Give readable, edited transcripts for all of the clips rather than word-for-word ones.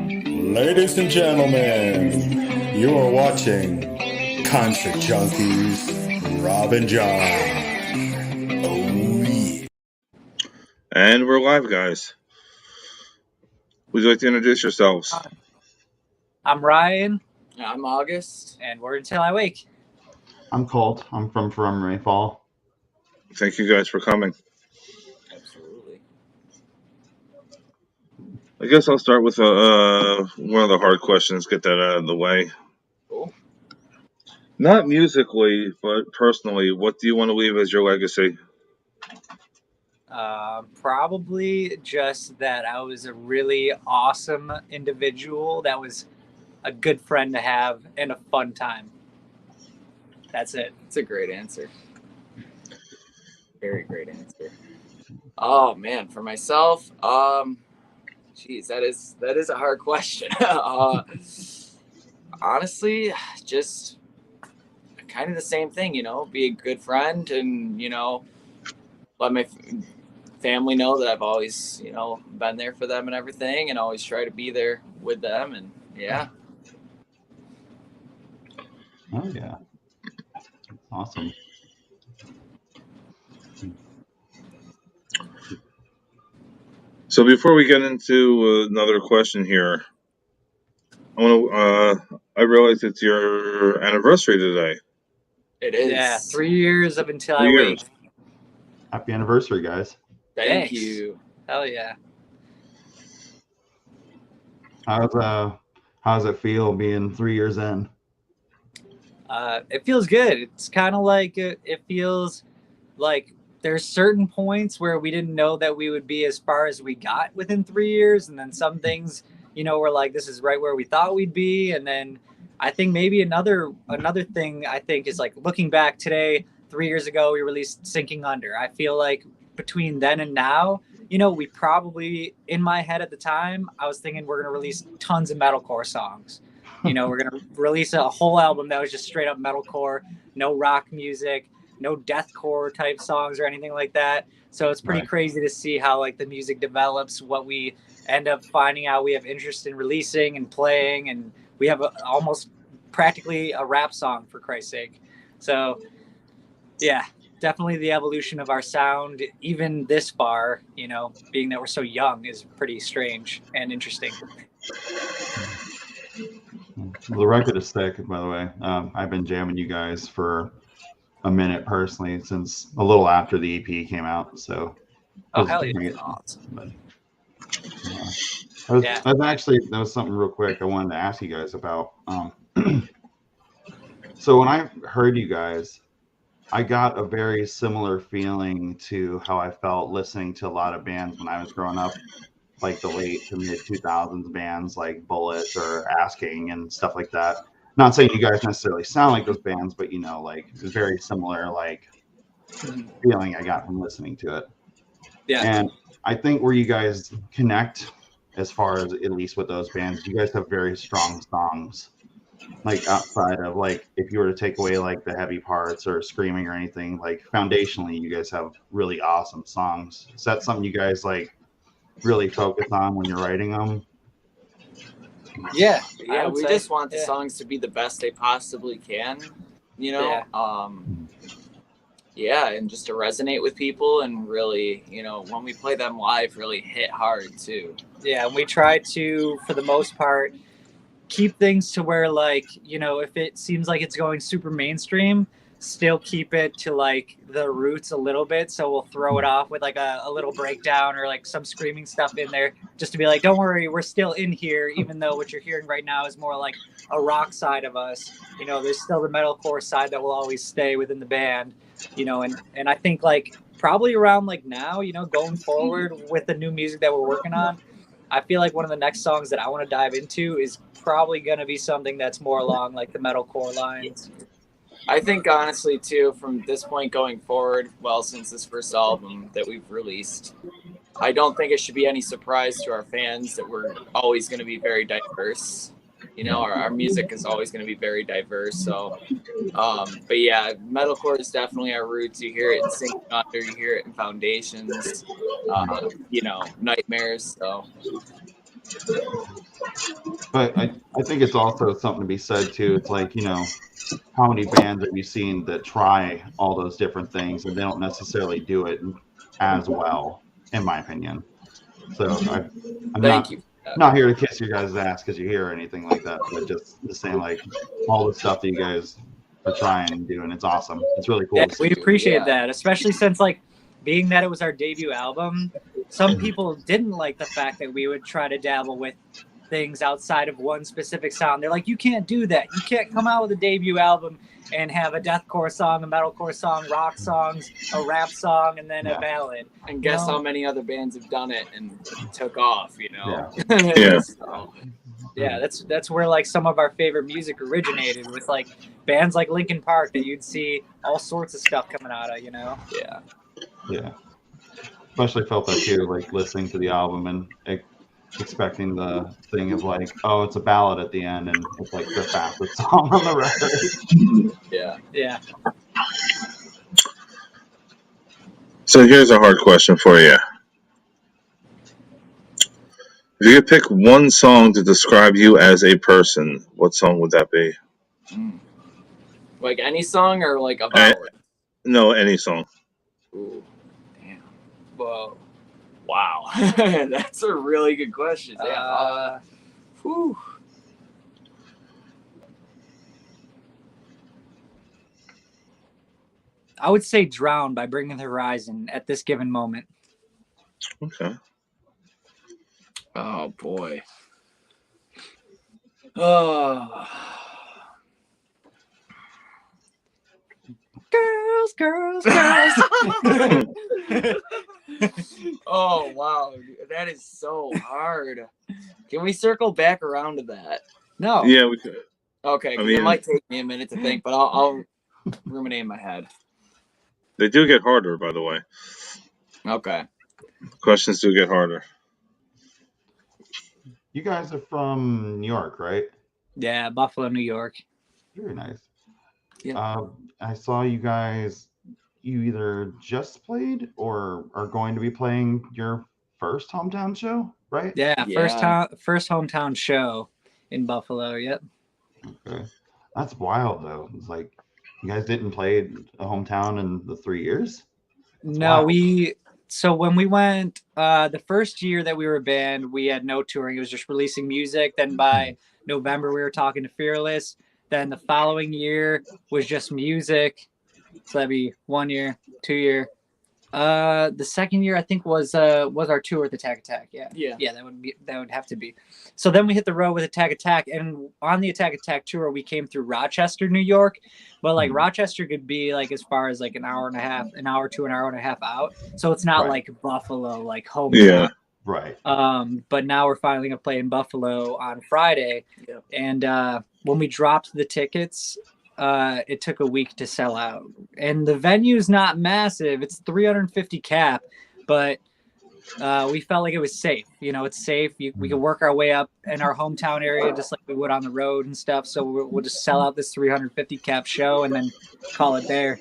Ladies and gentlemen, you are watching Concert Junkies, Rob and John. Oh, yeah. And we're live, guys. Would you like to introduce yourselves? I'm Ryan, I'm August. and we're Until I Wake. I'm Colt. I'm from Rayfall. Thank you guys for coming. Absolutely. I guess I'll start with one of the hard questions, get that out of the way. Cool. Not musically, but personally, what do you want to leave as your legacy? Probably just that I was a really awesome individual that was a good friend to have and a fun time. That's it. It's a great answer. Very great answer. Oh man, for myself, geez, that is a hard question. Honestly, just kind of the same thing, be a good friend and, let my family know that I've always, been there for them and everything and always try to be there with them. And yeah. Oh, yeah. Awesome. So before we get into another question here, I realize it's your anniversary today. It is. Yeah, 3 years of Until 3 I years. Wake. Happy anniversary, guys. Thank Thanks. you. Hell yeah. How's it feel being 3 years in? It feels good. It's kind of like it feels like there's certain points where we didn't know that we would be as far as we got within 3 years, and then some things, we're like, this is right where we thought we'd be. And then I think maybe another thing I think is like looking back today, 3 years ago, we released Sinking Under. I feel like between then and now, we probably, in my head at the time, I was thinking we're going to release tons of metalcore songs. We're going to release a whole album that was just straight up metalcore, no rock music, no deathcore type songs or anything like that. So it's pretty crazy to see how like the music develops, what we end up finding out we have interest in releasing and playing. And we have almost practically a rap song, for Christ's sake. So yeah, definitely the evolution of our sound, even this far, being that we're so young, is pretty strange and interesting. Well, the record is sick, by the way. I've been jamming you guys for a minute personally since a little after the EP came out. So, hell yeah. Awesome. But, that was something real quick I wanted to ask you guys about. So when I heard you guys, I got a very similar feeling to how I felt listening to a lot of bands when I was growing up, like the late to mid 2000s bands like Bullet or Asking and stuff like that. Not saying you guys necessarily sound like those bands, but like very similar like feeling I got from listening to it. Yeah. And I think where you guys connect, as far as at least with those bands, you guys have very strong songs. Like outside of like if you were to take away like the heavy parts or screaming or anything, like foundationally you guys have really awesome songs. Is that something you guys like really focus on when you're writing them? Yeah, we just want the songs to be the best they possibly can, and just to resonate with people and really, when we play them live, really hit hard too. Yeah, and we try to, for the most part, keep things to where like, if it seems like it's going super mainstream, still keep it to like the roots a little bit. So we'll throw it off with like a little breakdown or like some screaming stuff in there just to be like, don't worry, we're still in here, even though what you're hearing right now is more like a rock side of us. There's still the metalcore side that will always stay within the band, and I think like probably around like now, going forward with the new music that we're working on, I feel like one of the next songs that I want to dive into is probably going to be something that's more along like the metalcore lines. I think honestly too, from this point going forward, well, since this first album that we've released, I don't think it should be any surprise to our fans that we're always going to be very diverse. Our music is always going to be very diverse. So, but yeah, metalcore is definitely our roots. You hear it in Sinking Under, you hear it in Foundations, Nightmares. So But I think it's also something to be said too. It's like, how many bands have you seen that try all those different things and they don't necessarily do it as well, in my opinion. So I'm Thank not you. not here to kiss your guys' ass because you're here or anything like that, but just saying like all the stuff that you guys are trying and doing. It's awesome. It's really cool Yeah, to see. we appreciate Yeah. that, especially since like being that it was our debut album, some people didn't like the fact that we would try to dabble with things outside of one specific sound. They're like, you can't do that. You can't come out with a debut album and have a deathcore song, a metalcore song, rock songs, a rap song, and then a ballad. And guess No. how many other bands have done it and took off, Yeah. So, Yeah, that's where like some of our favorite music originated, with like bands like Linkin Park that you'd see all sorts of stuff coming out of, yeah. Yeah. Especially felt that too, like listening to the album and expecting the thing of like, oh, it's a ballad at the end, and it's like the fastest song on the record. Yeah. Yeah. So here's a hard question for you. If you could pick one song to describe you as a person, what song would that be? Like any song or like about it? No, any song. Ooh, damn. Whoa. Wow. That's a really good question. Yeah. Whew. I would say Drown by Bring Me the Horizon at this given moment. Okay. Oh boy. Oh. Girls. Oh wow, that is so hard. Can we circle back around to that? No. Yeah, we could. Okay, 'cause I mean- it might take me a minute to think, but I'll ruminate in my head. They do get harder, by the way. Okay. Questions do get harder. You guys are from New York, right? Yeah, Buffalo, New York. Very nice. Yeah. I saw you guys. You either just played or are going to be playing your first hometown show, right? Yeah, Yeah. first hometown show in Buffalo. Yep. Okay. That's wild, though. It's like you guys didn't play a hometown in the 3 years. No, wild. so when we went the first year that we were a band, we had no touring. It was just releasing music. Then by November, we were talking to Fearless. Then the following year was just music. So that'd be 1 year, 2 year. The second year I think was our tour with Attack Attack. Yeah, that would have to be. So then we hit the road with Attack Attack, and on the Attack Attack tour we came through Rochester, New York, but like Rochester could be like as far as like an hour to an hour and a half out. So it's not like Buffalo, like home. Yeah. Right. But now we're finally gonna play in Buffalo on Friday, and when we dropped the tickets, it took a week to sell out, and the venue's not massive. It's 350 cap, but we felt like it was safe. It's safe. We can work our way up in our hometown area just like we would on the road and stuff. So we'll just sell out this 350 cap show and then call it there.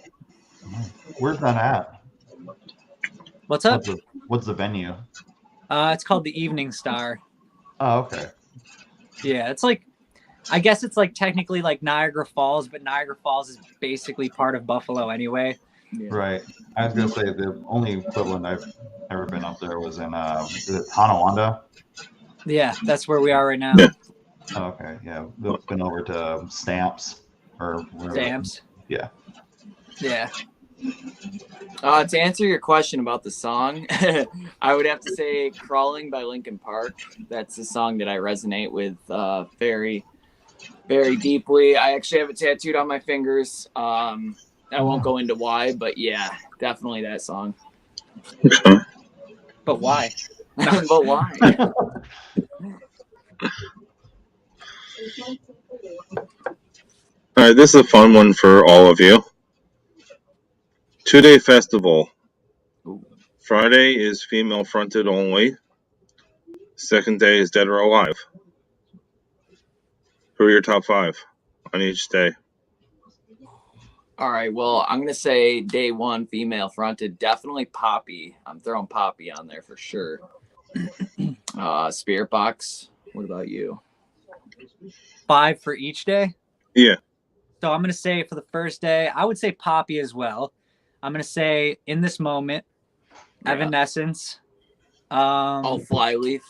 Where's that at? What's up? What's the venue? It's called the Evening Star. Oh, okay. Yeah, it's like, I guess it's like technically like Niagara Falls, but Niagara Falls is basically part of Buffalo anyway. Yeah. Right. I was gonna say the only equivalent I've ever been up there was in is it Tonawanda? Yeah, that's where we are right now. Yeah. Oh, okay. Yeah, we've been over to Stamps or whatever. Stamps. Yeah. Yeah. To answer your question about the song, I would have to say "Crawling" by Linkin Park. That's the song that I resonate with very, very deeply. I actually have it tattooed on my fingers. I won't go into why, but yeah, definitely that song. Okay. But why? But why? All right, this is a fun one for all of you. 2-day festival. Friday is female fronted only. Second day is Dead or Alive. Who are your top 5 on each day? All right, well, I'm going to say day 1, female fronted. Definitely Poppy. I'm throwing Poppy on there for sure. Spirit Box. What about you? 5 for each day. Yeah. So I'm gonna say for the first day, I would say Poppy as well. I'm gonna say In This Moment, Evanescence. Flyleaf.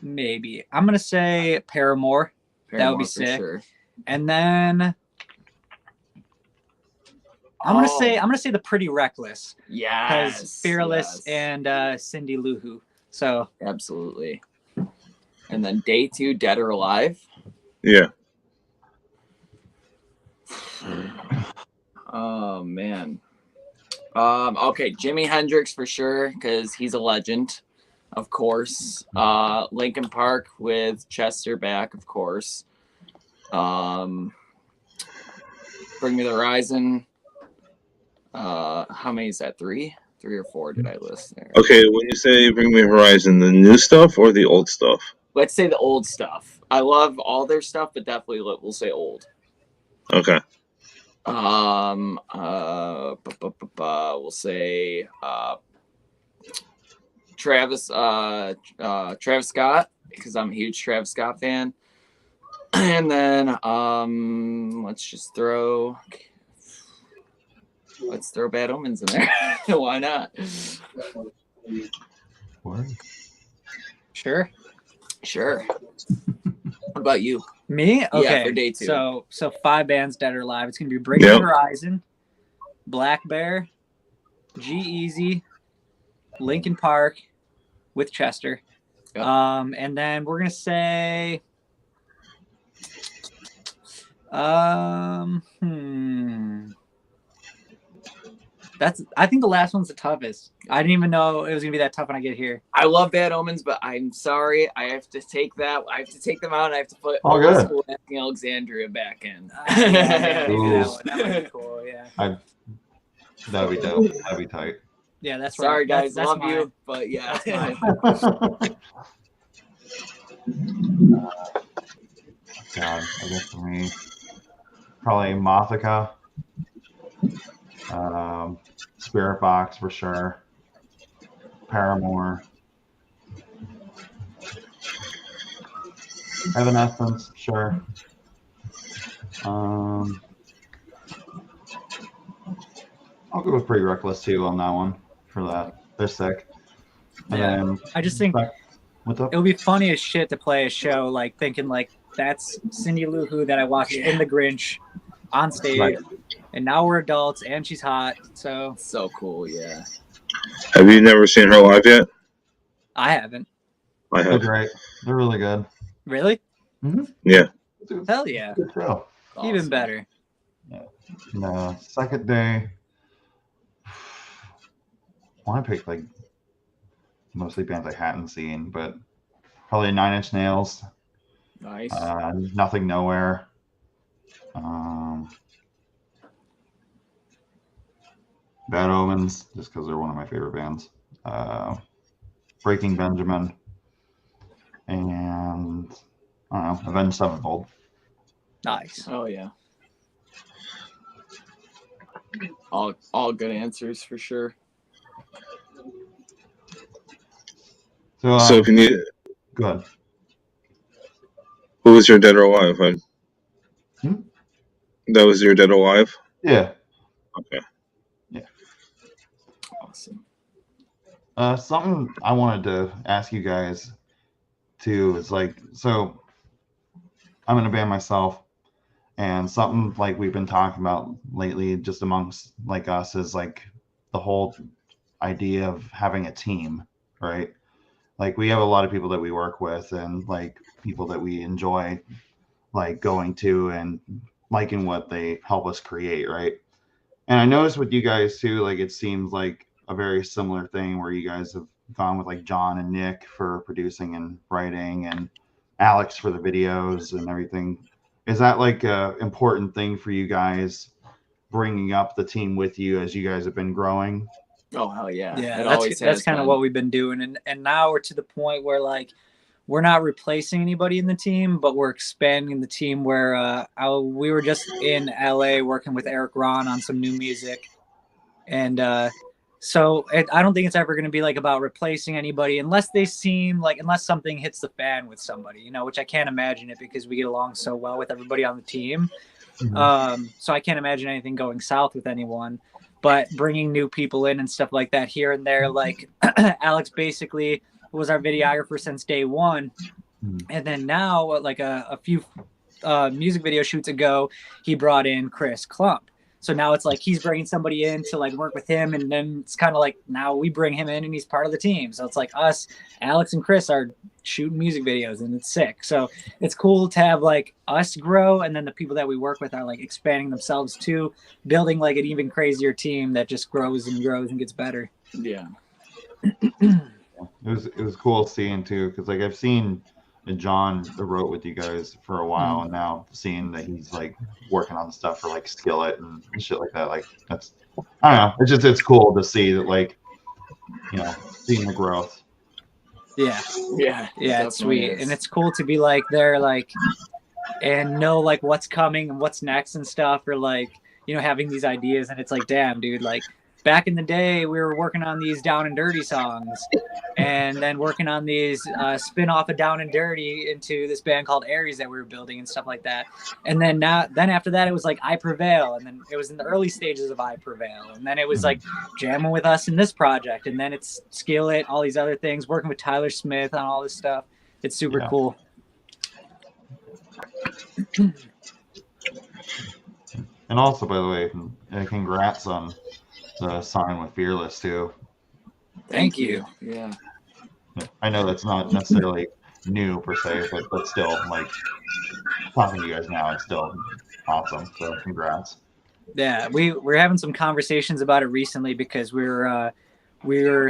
Maybe. I'm gonna say Paramore. That would be sick. Sure. And then I'm gonna say The Pretty Reckless. Yeah. Because Fearless and Cindy Lou Who. So absolutely. And then day 2, Dead or Alive. Yeah. Oh man. Okay, Jimi Hendrix for sure, because he's a legend, of course. Linkin Park with Chester back, of course. Bring Me the Horizon. How many is that? 3 or 4 did I list there? Okay, when you say Bring Me Horizon, the new stuff or the old stuff? Let's say the old stuff. I love all their stuff, but definitely we'll say old. Okay. We'll say Travis Scott, because I'm a huge Travis Scott fan. And then let's throw Bad Omens in there. Why not? Sure. What about you? Me? Okay. Yeah, for day 2. So 5 bands Dead or Alive. It's gonna be Bring Me the Horizon, Black Bear, G-Eazy, Linkin Park with Chester. Yep. And then we're gonna say I think the last one's the toughest. I didn't even know it was gonna be that tough when I get here. I love Bad Omens, but I'm sorry, I have to take them out. And I have to put All Old good. School Acting Alexandria back in. That Ooh. would be cool. Yeah. That'd be dope. That'd be tight. Yeah, that's Sorry, right. guys, That's love mine. you, but yeah. God, I guess for me, probably Mothica, Spirit Box for sure, Paramore, Evanescence, sure. I'll go with Pretty Reckless too on that one for that. They're sick. And Yeah. then, I just think what's up? it would be funny as shit to play a show like thinking like that's Cindy Lou Who that I watched in The Grinch on stage, Right. and now we're adults and she's hot. So So cool, yeah. Have you never seen her live yet? I haven't. I They're have. great. They're really good. Really? Yeah. Hell yeah. Good show. Even Awesome. better. The second day, I want to pick like mostly bands I hadn't seen, but probably 9 Inch Nails, Nice. Nothing Nowhere, Bad Omens, just because they're one of my favorite bands, Breaking Benjamin, and I don't know, Avenged Sevenfold. Nice. Oh yeah. All good answers for sure. So, So if you need, go ahead. who was your Dead or Alive? Hmm? That was your Dead or Alive? Yeah. Okay. Awesome. Something I wanted to ask you guys too is like, so I'm in a band myself, and something like we've been talking about lately just amongst like us is like the whole idea of having a team, right? Like we have a lot of people that we work with and like people that we enjoy like going to and liking what they help us create, right? And I noticed with you guys too, like it seems like a very similar thing where you guys have gone with like John and Nick for producing and writing and Alex for the videos and everything. Is that like a important thing for you guys, bringing up the team with you as you guys have been growing? Oh hell yeah. Yeah, It always that's has kind of been. what we've been doing, and now we're to the point where like we're not replacing anybody in the team, but we're expanding the team. Where we were just in LA working with Eric Ron on some new music, and So I don't think it's ever going to be like about replacing anybody unless something hits the fan with somebody, you know, which I can't imagine it because we get along so well with everybody on the team. So I can't imagine anything going south with anyone, but bringing new people in and stuff like that here and there, like Alex basically was our videographer since day one. And then now, like a few music video shoots ago, he brought in Chris Klump. So now it's like he's bringing somebody in to like work with him, and then it's kind of like now we bring him in and he's part of the team. So it's like us, Alex and Chris are shooting music videos, and it's sick. So it's cool to have like us grow, and then the people that we work with are like expanding themselves too, building like an even crazier team that just grows and grows and gets better. Yeah. It was cool seeing too, because like I've seen John wrote with you guys for a while, and now seeing that he's like working on stuff for like Skillet and shit like that, like that's, I don't know, it's cool to see that, like, you know, seeing the growth. Yeah, it's sweet. Is. And it's cool to be like there, like, and know like what's coming and what's next and stuff, or like, you know, having these ideas, and it's like, damn, dude, like back in the day we were working on these Down and Dirty songs, and then working on these spin-off of Down and Dirty into this band called Aries that we were building and stuff like that. And then after that it was like I Prevail, and then it was in the early stages of I Prevail, and then it was like jamming with us in this project, and then it's Skillet, all these other things, working with Tyler Smith on all this stuff. It's super cool. And also, by the way, congrats on the sign with Fearless too. Thank you. Yeah. I know that's not necessarily new per se, but still, like, talking to you guys now, it's still awesome. So congrats. Yeah, we're having some conversations about it recently because we're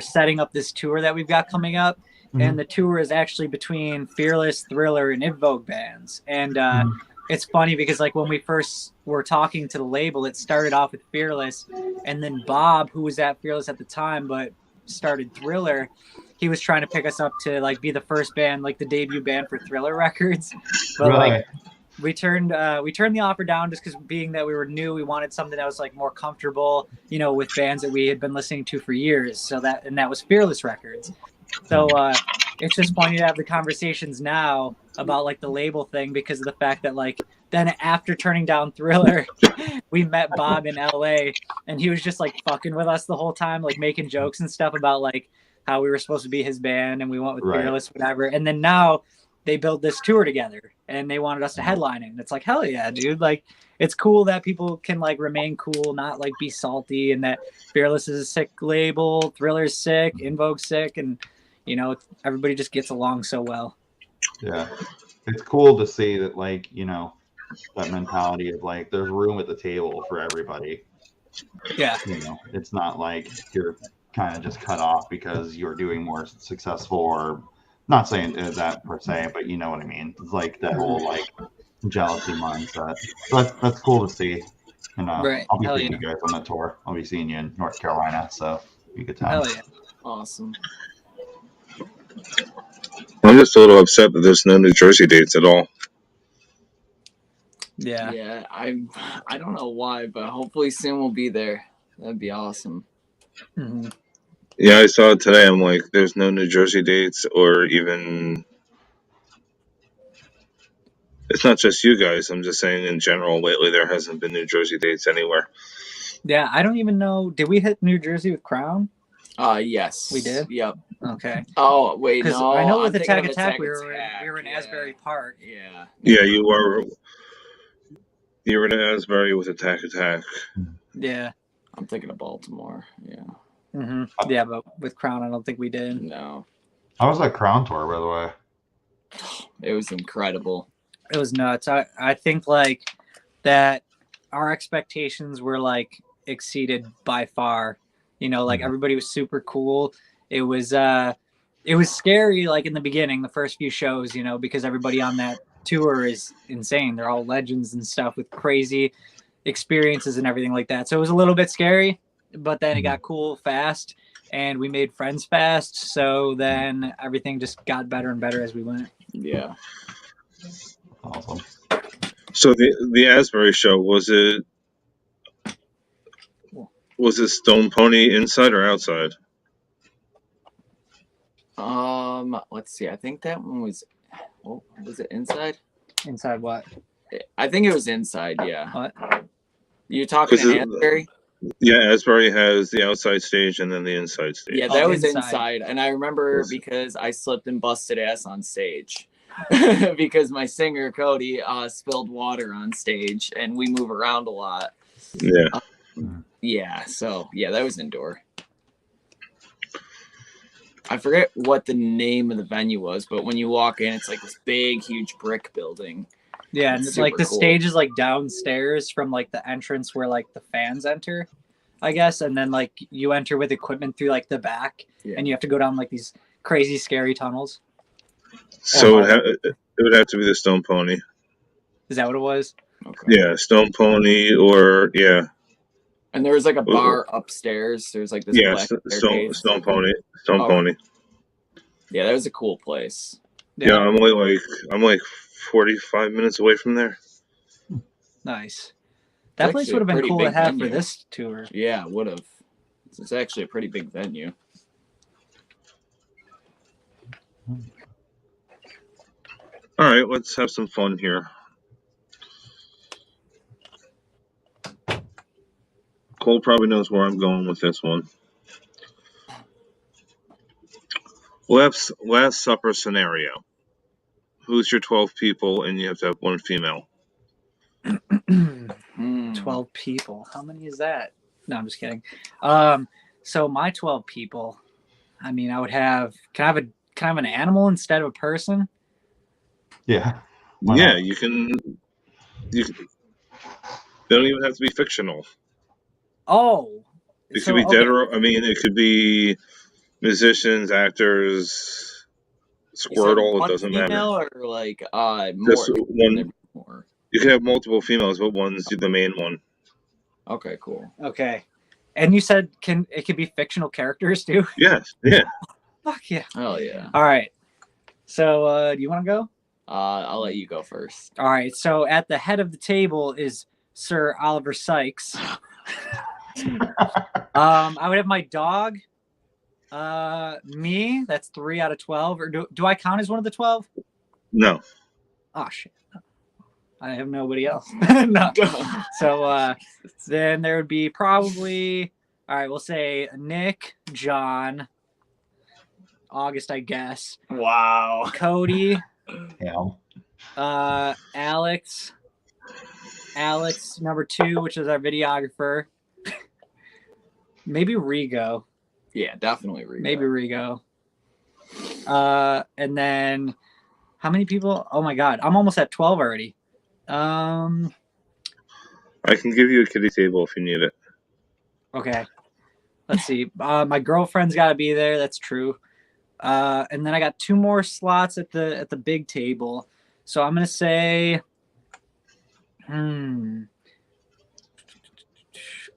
setting up this tour that we've got coming up, and the tour is actually between Fearless, Thriller, and Invoke bands. And it's funny because like when we first were talking to the label, it started off with Fearless, and then Bob, who was at Fearless at the time but started Thriller, he was trying to pick us up to like be the first band, like the debut band for Thriller Records. But like we turned the offer down just because, being that we were new, we wanted something that was like more comfortable, you know, with bands that we had been listening to for years. So that was Fearless Records. So it's just funny to have the conversations now about like the label thing, because of the fact that like then after turning down Thriller, we met Bob in LA, and he was just like fucking with us the whole time, like making jokes and stuff about like how we were supposed to be his band, and we went with Fearless, whatever. And then now they built this tour together, and they wanted us to headline it. And it's like, hell yeah, dude. Like, it's cool that people can like remain cool, not like be salty, and that Fearless is a sick label, Thriller's sick, Invoke's sick, and you know, everybody just gets along so well. Yeah. It's cool to see that, like, you know, that mentality of like there's room at the table for everybody. Yeah. You know, it's not like you're kind of just cut off because you're doing more successful, or not saying that per se, but you know what I mean. It's like that whole like jealousy mindset. So that's cool to see. And I'll be seeing you guys on that tour. I'll be seeing you in North Carolina, so be a good time. Hell yeah. Awesome. I'm just a little upset that there's no New Jersey dates at all. Yeah, I don't know why, but hopefully soon we'll be there. That'd be awesome. Mm-hmm. Yeah, I saw it today. I'm like, there's no New Jersey dates, or even, it's not just you guys. I'm just saying in general, lately there hasn't been New Jersey dates anywhere. Yeah, I don't even know. Did we hit New Jersey with Crown? Yes. We did? Yep. Okay. Oh, wait, no. I know with I'm Attack thinking of Attack, we were in Asbury Park. Yeah. Yeah, you were in Asbury with Attack Attack. Yeah. I'm thinking of Baltimore. Yeah. Mm-hmm. Yeah, but with Crown, I don't think we did. No. How was that Crown tour, by the way? It was incredible. It was nuts. I think like that our expectations were like exceeded by far. You know, like everybody was super cool. It was scary like in the beginning, the first few shows, you know, because everybody on that tour is insane. They're all legends and stuff with crazy experiences and everything like that. So it was a little bit scary, but then it got cool fast, and we made friends fast. So then everything just got better and better as we went. Yeah. Awesome. So the Asbury show, was it Was it Stone Pony inside or outside? Let's see. I think that one was. Oh, was it inside? Inside what? I think it was inside. Yeah. What? You talking to Asbury? Yeah, Asbury has the outside stage and then the inside stage. Yeah, that was inside. And I remember because I slipped and busted ass on stage because my singer Cody spilled water on stage, and we move around a lot. Yeah. Yeah. So yeah, that was indoor. I forget what the name of the venue was, but when you walk in, it's like this big, huge brick building. Yeah, and It's like super the cool. stage is like downstairs from like the entrance where like the fans enter, I guess, and then like you enter with equipment through like the back, and you have to go down like these crazy, scary tunnels. So it would have to be the Stone Pony. Is that what it was? Okay. Yeah, Stone Pony or yeah. And there was like a bar upstairs. There's like this black staircase. Stone Pony. Stone Pony. Yeah, that was a cool place. Yeah, I'm like 45 minutes away from there. Nice. That place would have been cool to have for this tour. Yeah, it would have. It's actually a pretty big venue. All right, let's have some fun here. Cole probably knows where I'm going with this one. Last supper scenario. Who's your 12 people, and you have to have one female? 12 people. How many is that? No, I'm just kidding. So my 12 people, I mean, I would have. Can I have an animal instead of a person? Yeah. Yeah, you can. They don't even have to be fictional. Oh. It could be dead or, I mean, it could be musicians, actors, Squirtle, it doesn't matter. Or like Just more? One. You can have multiple females, but one's the main one. Okay, cool. Okay. And you said it could be fictional characters too? Yes. Yeah. Fuck yeah. Oh yeah. All right. So do you want to go? I'll let you go first. All right. So at the head of the table is Sir Oliver Sykes. I would have my dog. Me. That's 3 out of 12. Or do I count as one of the 12? No. Oh shit. I have nobody else. No. So then there would be probably, all right, we'll say Nick, John, August, I guess. Wow. Cody. Yeah. Alex number 2, which is our videographer. Maybe Rigo. Yeah, definitely Rigo. Maybe Rigo. And then how many people? Oh my god, I'm almost at 12 already. I can give you a kiddie table if you need it. Okay. Let's see. My girlfriend's got to be there. That's true. And then I got 2 more slots at the big table. So I'm gonna say, I'm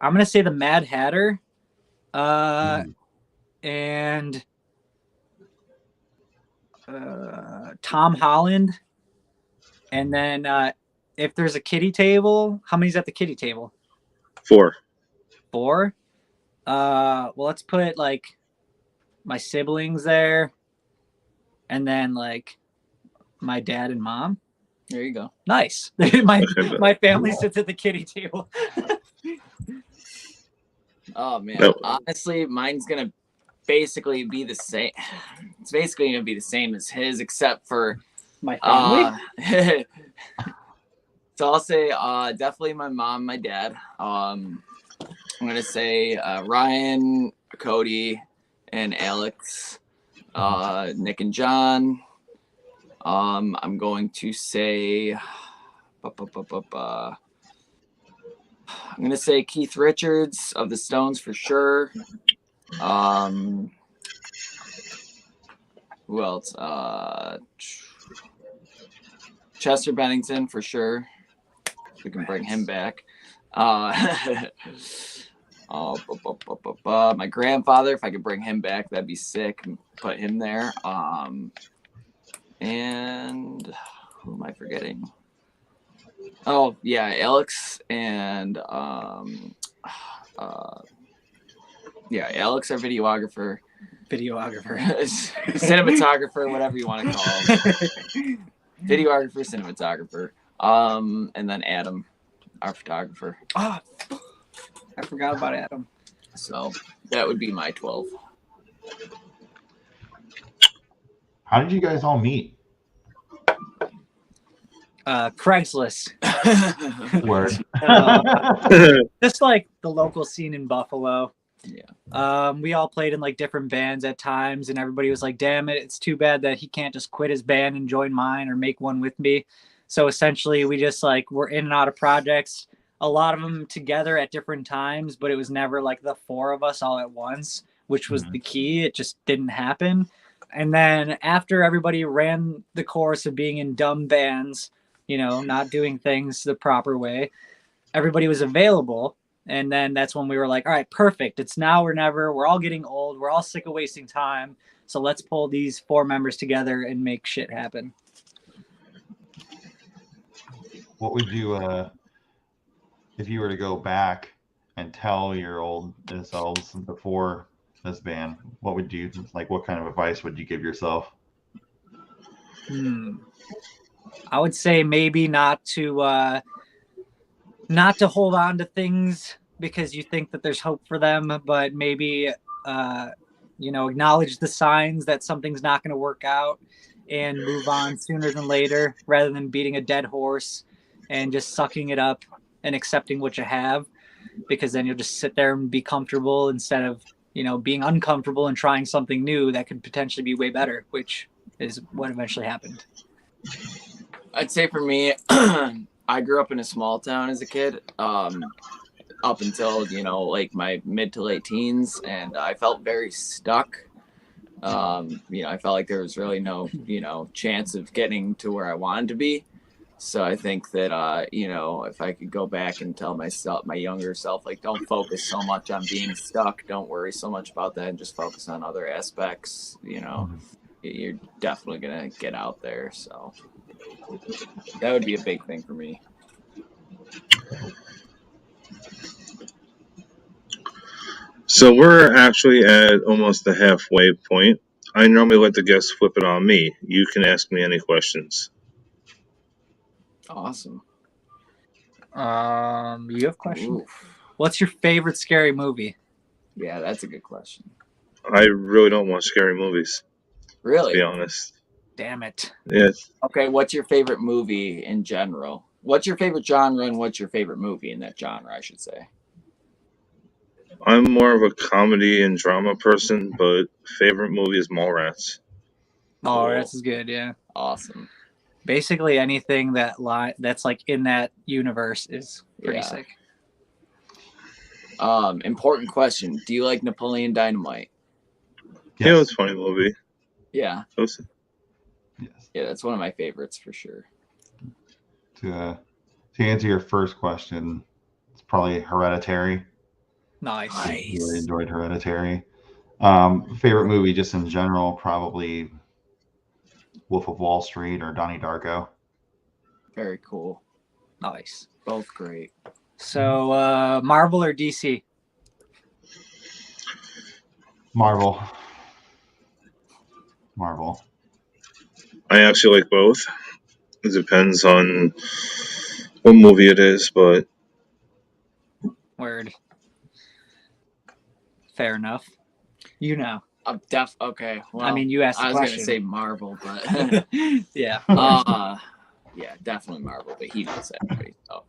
gonna say the Mad Hatter, and Tom Holland, and then if there's a kiddie table, how many's at the kiddie table? 4. 4. Well, let's put like my siblings there, and then like my dad and mom. There you go. Nice. my family sits at the kiddie table. Oh man. No. Honestly, mine's gonna basically be the same. It's basically gonna be the same as his, except for my family. So I'll say definitely my mom, my dad. I'm gonna say Ryan, Cody, and Alex, Nick and John. I'm going to say I'm gonna say Keith Richards of the Stones for sure. Who else? Chester Bennington for sure. We can bring him back. My grandfather, if I could bring him back, that'd be sick. Put him there. And who am I forgetting? Oh yeah, Alex and Yeah, Alex, our videographer, Videographer. cinematographer, whatever you want to call him. Videographer, cinematographer. And then Adam, our photographer. Oh, I forgot about Adam. So that would be my 12. How did you guys all meet? Craigslist. Word. Just like the local scene in Buffalo. Yeah. We all played in like different bands at times, and everybody was like, damn it, it's too bad that he can't just quit his band and join mine or make one with me. So essentially we just like were in and out of projects, a lot of them together at different times, but it was never like the four of us all at once, which was the key. It just didn't happen. And then after everybody ran the course of being in dumb bands, you know, not doing things the proper way, everybody was available. And then that's when we were like, all right, perfect. It's now or never. We're all getting old. We're all sick of wasting time. So let's pull these four members together and make shit happen. What would you, if you were to go back and tell your old selves before this band, what would you, like, what kind of advice would you give yourself? I would say maybe not to hold on to things because you think that there's hope for them, but maybe, acknowledge the signs that something's not going to work out and move on sooner than later rather than beating a dead horse and just sucking it up and accepting what you have, because then you'll just sit there and be comfortable instead of, being uncomfortable and trying something new that could potentially be way better, which is what eventually happened. I'd say for me, I grew up in a small town as a kid, up until, like my mid to late teens, and I felt very stuck. I felt like there was really no, chance of getting to where I wanted to be. So I think that, if I could go back and tell my younger self, like, don't focus so much on being stuck. Don't worry so much about that and just focus on other aspects. You're definitely going to get out there. So that would be a big thing for me. So we're actually at almost the halfway point. I normally let the guests flip it on me. You can ask me any questions. Awesome. You have questions? Oof. What's your favorite scary movie? Yeah, that's a good question. I really don't watch scary movies, to Really? be honest. Damn it. Yes. Okay, what's your favorite movie in general? What's your favorite genre and what's your favorite movie in that genre, I should say? I'm more of a comedy and drama person, but favorite movie is Mallrats. Oh, that's good, yeah. Awesome. Basically anything that's like in that universe is pretty sick. Important question. Do you like Napoleon Dynamite? Yes. Yeah, it's a funny movie. Yeah. Yes. Yeah, that's one of my favorites for sure. To answer your first question, it's probably Hereditary. Nice. I really enjoyed Hereditary. Favorite movie just in general, probably Wolf of Wall Street or Donnie Darko. Very cool. Nice. Both great. So, Marvel or DC? Marvel. I actually like both. It depends on what movie it is, but Word. Fair enough. Okay. Well, I mean, you asked the I was question. gonna say Marvel, but yeah. Yeah, definitely Marvel, but he knows everybody. So,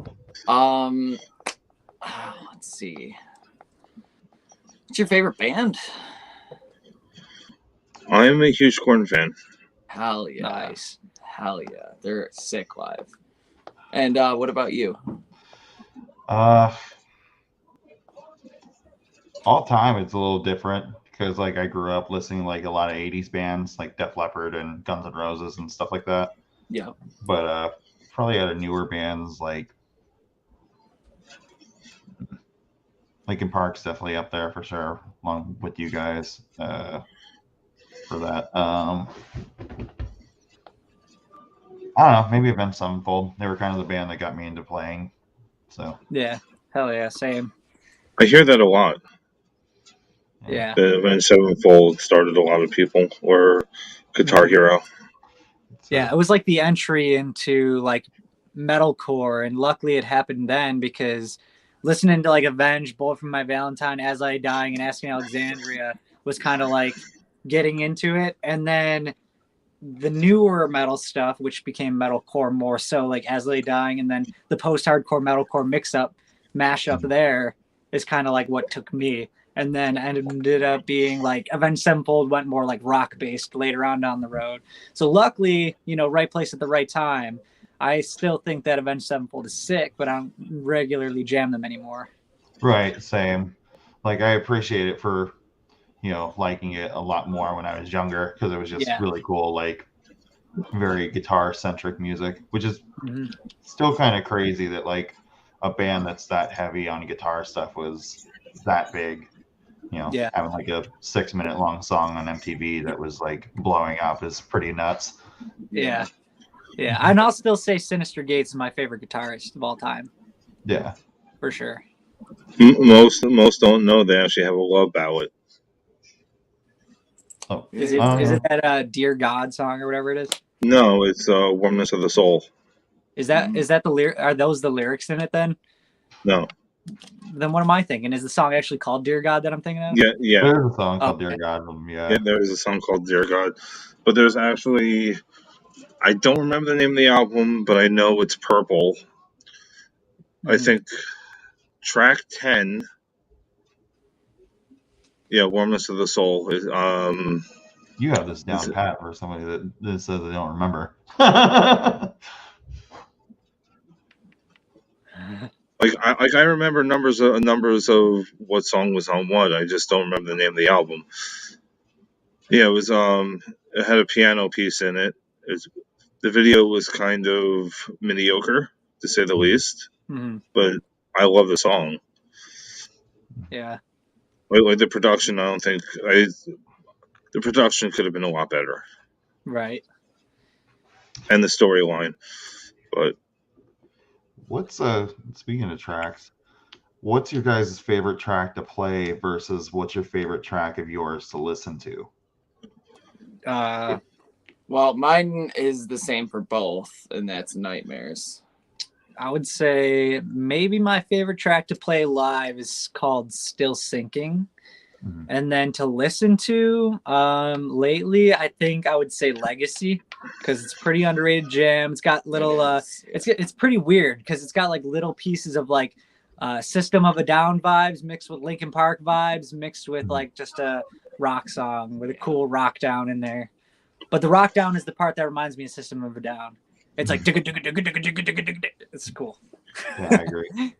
let's see. What's your favorite band? I'm a huge Korn fan. Hell yeah. Nice. Hell yeah. They're sick live. And what about you? All time it's a little different because like I grew up listening like a lot of 80s bands like Def Leppard and Guns N' Roses and stuff like that. Yeah. But probably out of newer bands like Linkin Park's definitely up there for sure, along with you guys for that. I don't know, maybe Avenged Sevenfold. They were kind of the band that got me into playing. So yeah, hell yeah, same. I hear that a lot. Yeah. The Avenged Sevenfold started a lot of people, or Guitar Hero. Yeah, it was like the entry into like metalcore, and luckily it happened then because listening to like Avenged, Bullet from My Valentine, As I Lay Dying, and Asking Alexandria was kind of like getting into it, and then the newer metal stuff, which became metalcore more so, like As I Lay Dying, and then the post-hardcore metalcore mix-up mashup there is kind of like what took me. And then ended up being like Avenged Sevenfold went more like rock based later on down the road. So luckily, you know, right place at the right time. I still think that Avenged Sevenfold is sick, but I don't regularly jam them anymore. Right, same. Like I appreciate it for, you know, liking it a lot more when I was younger because it was just really cool, like very guitar centric music, which is still kind of crazy that like a band that's that heavy on guitar stuff was that big. You know, having like a 6-minute long song on MTV that was like blowing up is pretty nuts. Yeah. And I'll still say Sinister Gates is my favorite guitarist of all time. Yeah. For sure. Most don't know they actually have a love ballad. Oh, is it that Dear God song or whatever it is? No, it's Warmness of the Soul. Is that the lyric? Are those the lyrics in it then? No. Then what am I thinking? Is the song actually called Dear God that I'm thinking of? Yeah. There's a song called Dear God. Yeah, there's a song called Dear God. But there's actually, I don't remember the name of the album, but I know it's purple. I think track 10, Warmness of the Soul is you have this down pat for somebody that says they don't remember. I remember numbers of what song was on what. I just don't remember the name of the album. Yeah, it was it had a piano piece in it. The video was kind of mediocre, to say the least. But I love the song. Yeah. Like the production, I don't think the production could have been a lot better. Right. And the storyline, but. What's speaking of tracks, what's your guys' favorite track to play versus what's your favorite track of yours to listen to? Well, mine is the same for both, and that's Nightmares. I would say maybe my favorite track to play live is called Still Sinking. And then to listen to lately, I think I would say Legacy, because it's pretty underrated jam. It's got little it's pretty weird because it's got like little pieces of like System of a Down vibes mixed with Linkin Park vibes mixed with like just a rock song with a cool rock down in there. But the rock down is the part that reminds me of System of a Down. It's like it's cool. Yeah, I agree.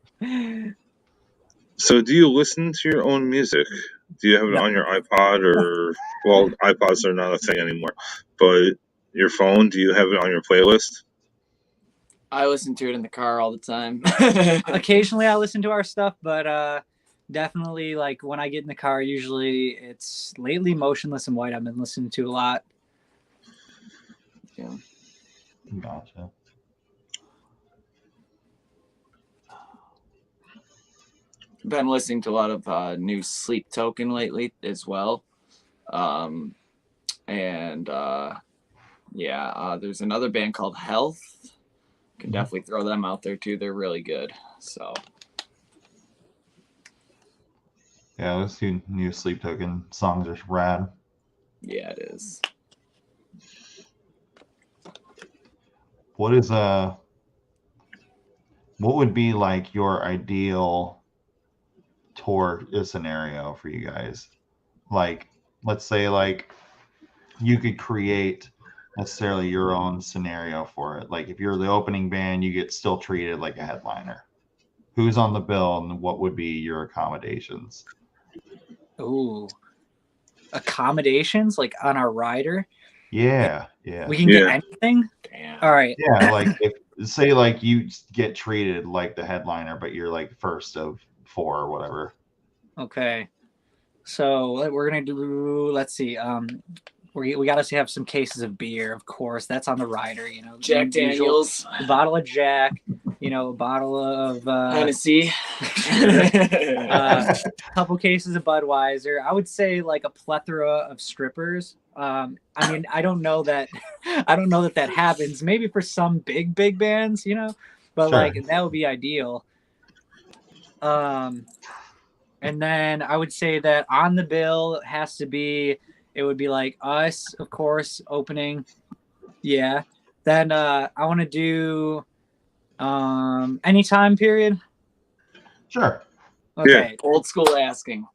So do you listen to your own music? Do you have it on your iPod or, well, iPods are not a thing anymore, but your phone, do you have it on your playlist? I listen to it in the car all the time. Occasionally I listen to our stuff, but definitely like when I get in the car, usually it's lately Motionless in White I've been listening to a lot. Yeah. Gotcha. Been listening to a lot of new Sleep Token lately as well. There's another band called Health. Can definitely throw them out there too. They're really good. So yeah, those two new Sleep Token songs are rad. Yeah, it is. What would be like your ideal tour scenario for you guys? Like, let's say like you could create necessarily your own scenario for it. Like if you're the opening band, you get still treated like a headliner. Who's on the bill and what would be your accommodations? Ooh, accommodations like on our rider? Yeah. We can get anything? Damn. All right. Yeah, like if say like you get treated like the headliner, but you're like first of 4 or whatever. Okay. So we're gonna do. Let's see. We got to have some cases of beer, of course. That's on the rider. You know, Jack Daniels, a bottle of Jack. a bottle of Hennessy. a couple cases of Budweiser. I would say like a plethora of strippers. I mean, I don't know that that happens. Maybe for some big bands, but Sure. like that would be ideal. And then I would say that on the bill it would be like us, of course, opening. Yeah. Then I want to do any time period. Sure. Okay. Old school asking.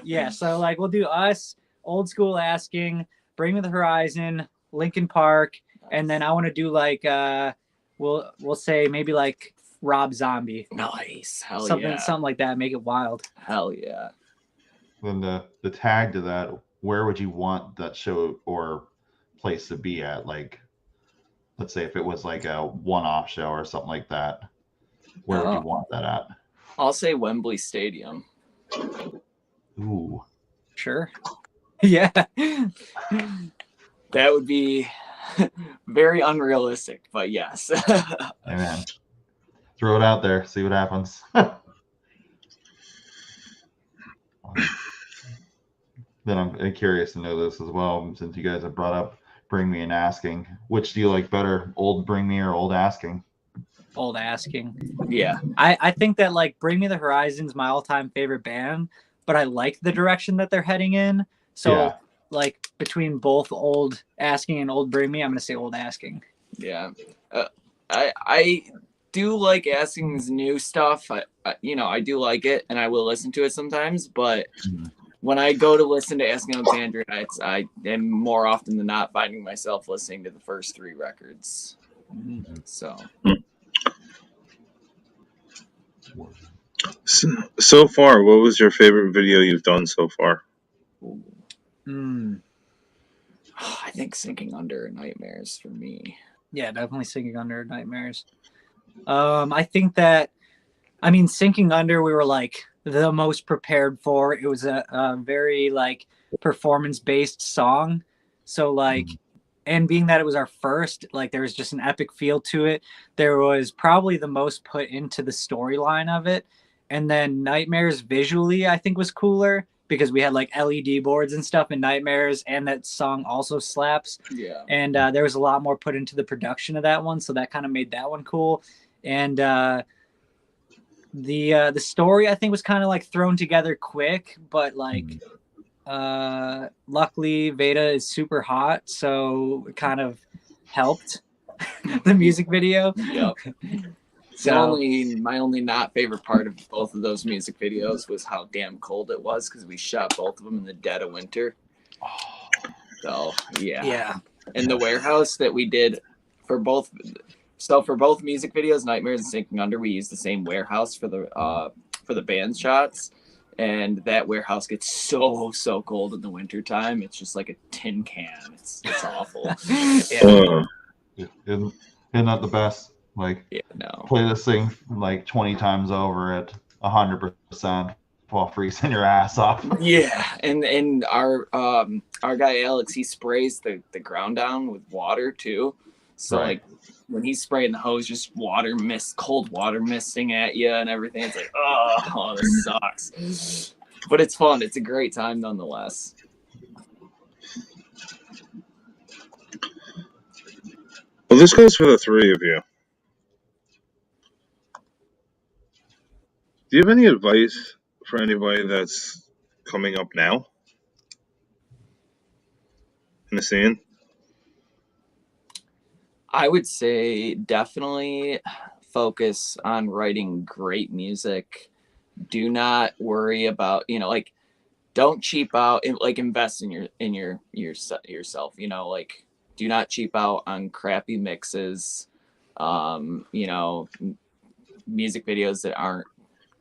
Yeah, so like we'll do us, old school asking, Bring Me the Horizon, Linkin Park, and then I want to do like we'll say maybe like Rob Zombie. Nice. Hell something yeah. something like that, make it wild. Hell yeah. Then the tag to that, where would you want that show or place to be at? Like, let's say if it was like a one-off show or something like that, where would you want that at? I'll say Wembley Stadium. Ooh. Sure. Yeah. That would be very unrealistic, but yes. Hey man, throw it out there, see what happens. Then I'm curious to know this as well, since you guys have brought up Bring Me and Asking. Which do you like better, old Bring Me or old Asking? Old Asking. Yeah. I think that like Bring Me the Horizon's my all-time favorite band, but I like the direction that they're heading in. So Yeah. like between both Old Asking and Old Bring Me, I'm gonna say Old Asking. Yeah. I do like Asking's new stuff. I do like it, and I will listen to it sometimes. But when I go to listen to Asking Alexandria, I am more often than not finding myself listening to the first 3 records. So So far, what was your favorite video you've done so far? I think Sinking Under Nightmares for me. Yeah, definitely Sinking Under Nightmares. I think that, I mean, Sinking Under, we were like the most prepared for. It was a very like performance-based song. So like, and being that it was our first, like there was just an epic feel to it. There was probably the most put into the storyline of it. And then Nightmares visually, I think, was cooler because we had like LED boards and stuff in Nightmares, and that song also slaps. Yeah. And there was a lot more put into the production of that one, so that kind of made that one cool. And the story, I think, was kind of like thrown together quick, but like luckily Veda is super hot, so it kind of helped the music video. Yep. So My only not favorite part of both of those music videos was how damn cold it was because we shot both of them in the dead of winter. So yeah. And the warehouse that we did for both music videos, Nightmares and Sinking Under, we used the same warehouse for the band shots. And that warehouse gets so cold in the wintertime. It's just like a tin can. It's awful. Isn't that the best? Like, Yeah, no. play this thing like 20 times over at 100% while freezing your ass off. Yeah, and our guy Alex, he sprays the ground down with water too. So Right. like when he's spraying the hose, just cold water misting at you and everything. It's like, oh, this sucks. But it's fun. It's a great time nonetheless. Well, this goes for the 3 of you. Do you have any advice for anybody that's coming up now in the scene? I would say definitely focus on writing great music. Do not worry about, like, don't cheap out, like invest in yourself, like do not cheap out on crappy mixes, music videos that aren't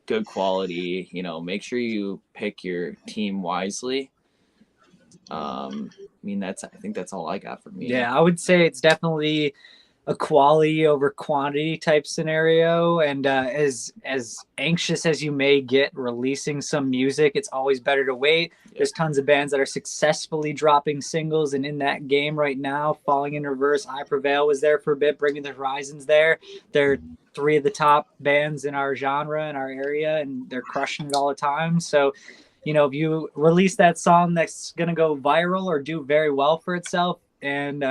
good quality, make sure you pick your team wisely. I think that's all I got for me. Yeah, I would say it's definitely a quality over quantity type scenario. And as anxious as you may get releasing some music, it's always better to wait. There's tons of bands that are successfully dropping singles, and in that game right now, Falling in Reverse, I Prevail was there for a bit, Bringing the Horizons there. They're three of the top bands in our genre, in our area, and they're crushing it all the time. So, you know, if you release that song that's going to go viral or do very well for itself, and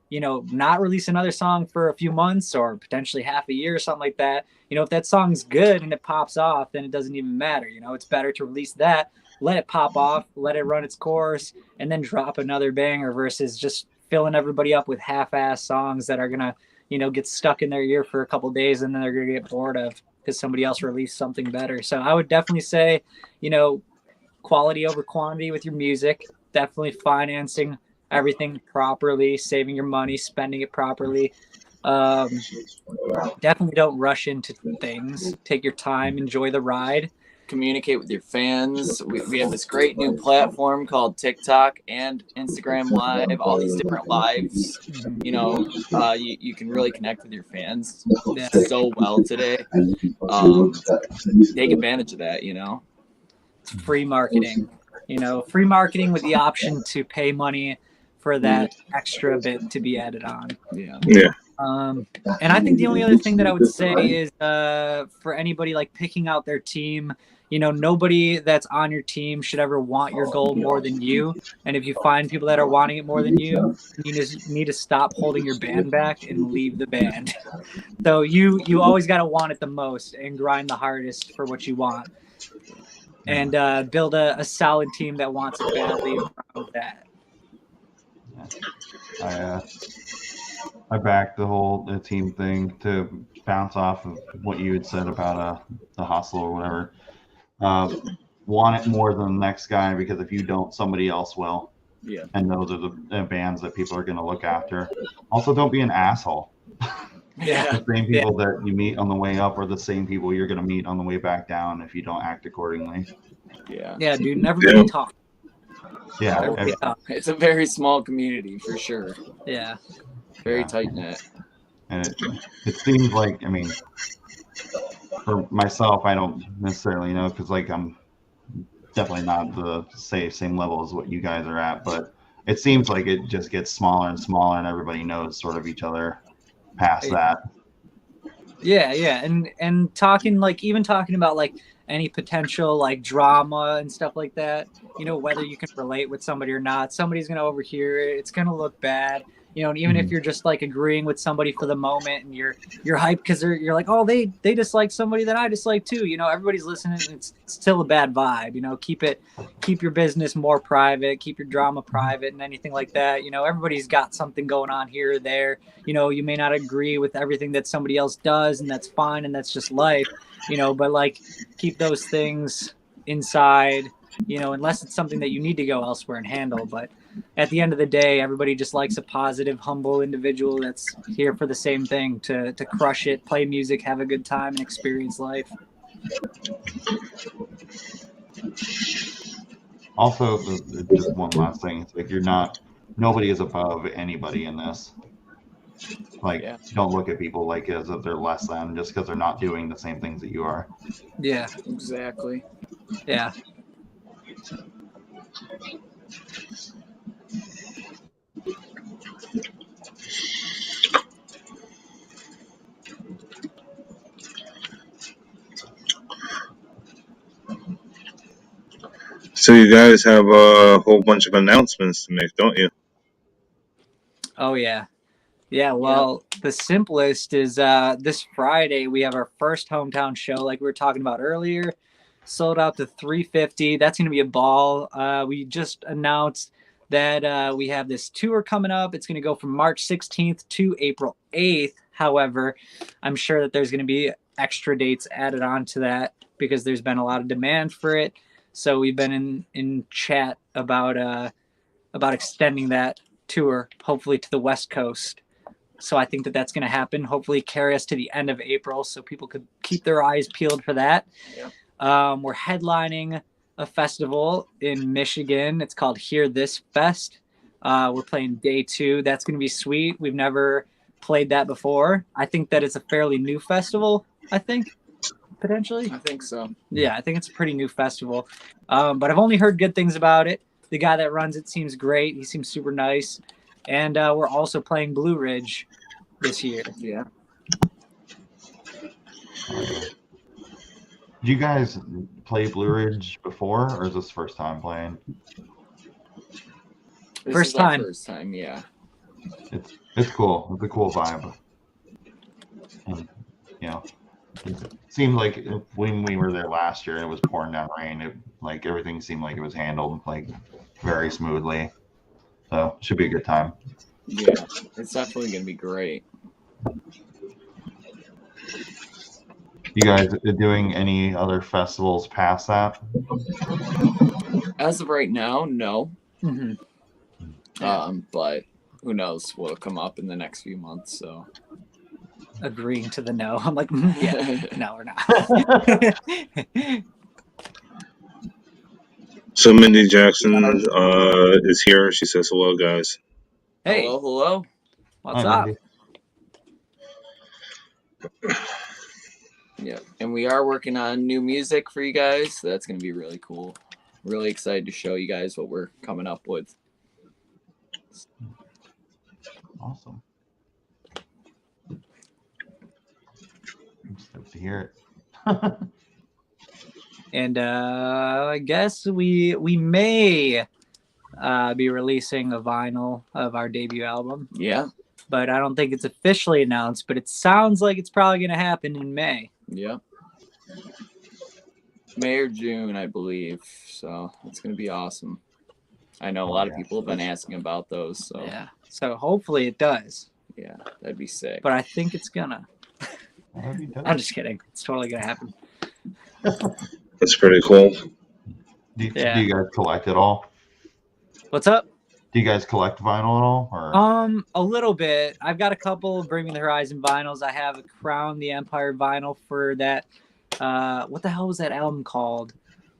you know, not release another song for a few months or potentially half a year or something like that, you know, if that song's good and it pops off, then it doesn't even matter. You know, it's better to release that, let it pop off, let it run its course, and then drop another banger versus just filling everybody up with half-ass songs that are going to, you know, get stuck in their ear for a couple of days and then they're going to get bored of because somebody else released something better. So I would definitely say, you know, quality over quantity with your music, definitely financing everything properly, saving your money, spending it properly. Definitely don't rush into things. Take your time, enjoy the ride. Communicate with your fans. We have this great new platform called TikTok and Instagram Live, all these different lives. You know, you can really connect with your fans so well today. Take advantage of that, you know. It's free marketing. You know, free marketing with the option to pay money for that extra bit to be added on. Yeah. And I think the only other thing that I would say is for anybody like picking out their team, you know, nobody that's on your team should ever want your goal more than you. And if you find people that are wanting it more than you just need to stop holding your band back and leave the band. So you always got to want it the most and grind the hardest for what you want. And build a solid team that wants it badly around that. I back the whole team thing to bounce off of what you had said about the hustle or whatever. Want it more than the next guy because if you don't, somebody else will. Yeah. And those are the bands that people are going to look after. Also, don't be an asshole. Yeah. The same people that you meet on the way up are the same people you're going to meet on the way back down if you don't act accordingly. Yeah. Yeah, dude. Everybody talk. Yeah. It's a very small community for sure. Yeah. Very tight knit. And it seems like, I mean, for myself, I don't necessarily know because, like, I'm definitely not the same level as what you guys are at, but it seems like it just gets smaller and smaller, and everybody knows sort of each other past that. Yeah, and talking about like any potential like drama and stuff like that, you know, whether you can relate with somebody or not, somebody's gonna overhear it. It's gonna look bad. You know, and even if you're just like agreeing with somebody for the moment and you're hyped because you're like, oh, they dislike somebody that I dislike too. You know, everybody's listening. It's still a bad vibe. You know, keep your business more private, keep your drama private and anything like that. You know, everybody's got something going on here or there. You know, you may not agree with everything that somebody else does, and that's fine, and that's just life. You know, but like keep those things inside. You know, unless it's something that you need to go elsewhere and handle, but at the end of the day, everybody just likes a positive, humble individual that's here for the same thing, to crush it, play music, have a good time, and experience life. Also, just one last thing. It's like nobody is above anybody in this. Like, don't look at people like as if they're less than just because they're not doing the same things that you are. Yeah. Exactly. Yeah. So you guys have a whole bunch of announcements to make, don't you? Oh, yeah. Yeah, well, the simplest is this Friday we have our first hometown show, like we were talking about earlier. Sold out to 350. That's going to be a ball. We just announced that we have this tour coming up. It's going to go from March 16th to April 8th. However, I'm sure that there's going to be extra dates added on to that because there's been a lot of demand for it. So we've been in chat about extending that tour, hopefully to the West Coast. So I think that that's going to happen. Hopefully carry us to the end of April so people could keep their eyes peeled for that. Yep. We're headlining a festival in Michigan. It's called Hear This Fest. We're playing day 2. That's going to be sweet. We've never played that before. I think that it's a fairly new festival. I think potentially. I think so. Yeah, I think it's a pretty new festival. But I've only heard good things about it. The guy that runs it seems great. He seems super nice. And we're also playing Blue Ridge this year. Yeah. Did you guys play Blue Ridge before, or is this first time playing? This First is our time. First time, yeah. It's cool. It's a cool vibe. And, you know, it seemed like when we were there last year and it was pouring down rain, it like everything seemed like it was handled like very smoothly. So should be a good time. Yeah, it's definitely gonna be great. You guys doing any other festivals past that? As of right now, no. Mm-hmm. But who knows what'll come up in the next few months. So Agreeing to the no. I'm like, yeah, no, we're not. So Mindy Jackson is here. She says hello, guys. Hey, hello. what's Hi, up? Mindy. Yeah, and we are working on new music for you guys. So that's gonna be really cool. Really excited to show you guys what we're coming up with. Awesome. I'm stoked to hear it. And I guess we may be releasing a vinyl of our debut album, Yeah, but I don't think it's officially announced. But it sounds like it's probably going to happen in May. yeah. May or June, I believe. So it's gonna be awesome. I know a lot of people have been asking about those. So Yeah. So hopefully it does. yeah, that'd be sick. But I think it's gonna. That'd be dope. I'm just kidding. It's totally gonna happen. That's pretty cool. Do Yeah. you guys collect it all? What's up? Do you guys collect vinyl at all? Or A little bit. I've got a couple Bring Me the Horizon vinyls. I have a Crown the Empire vinyl for that. What the hell was that album called?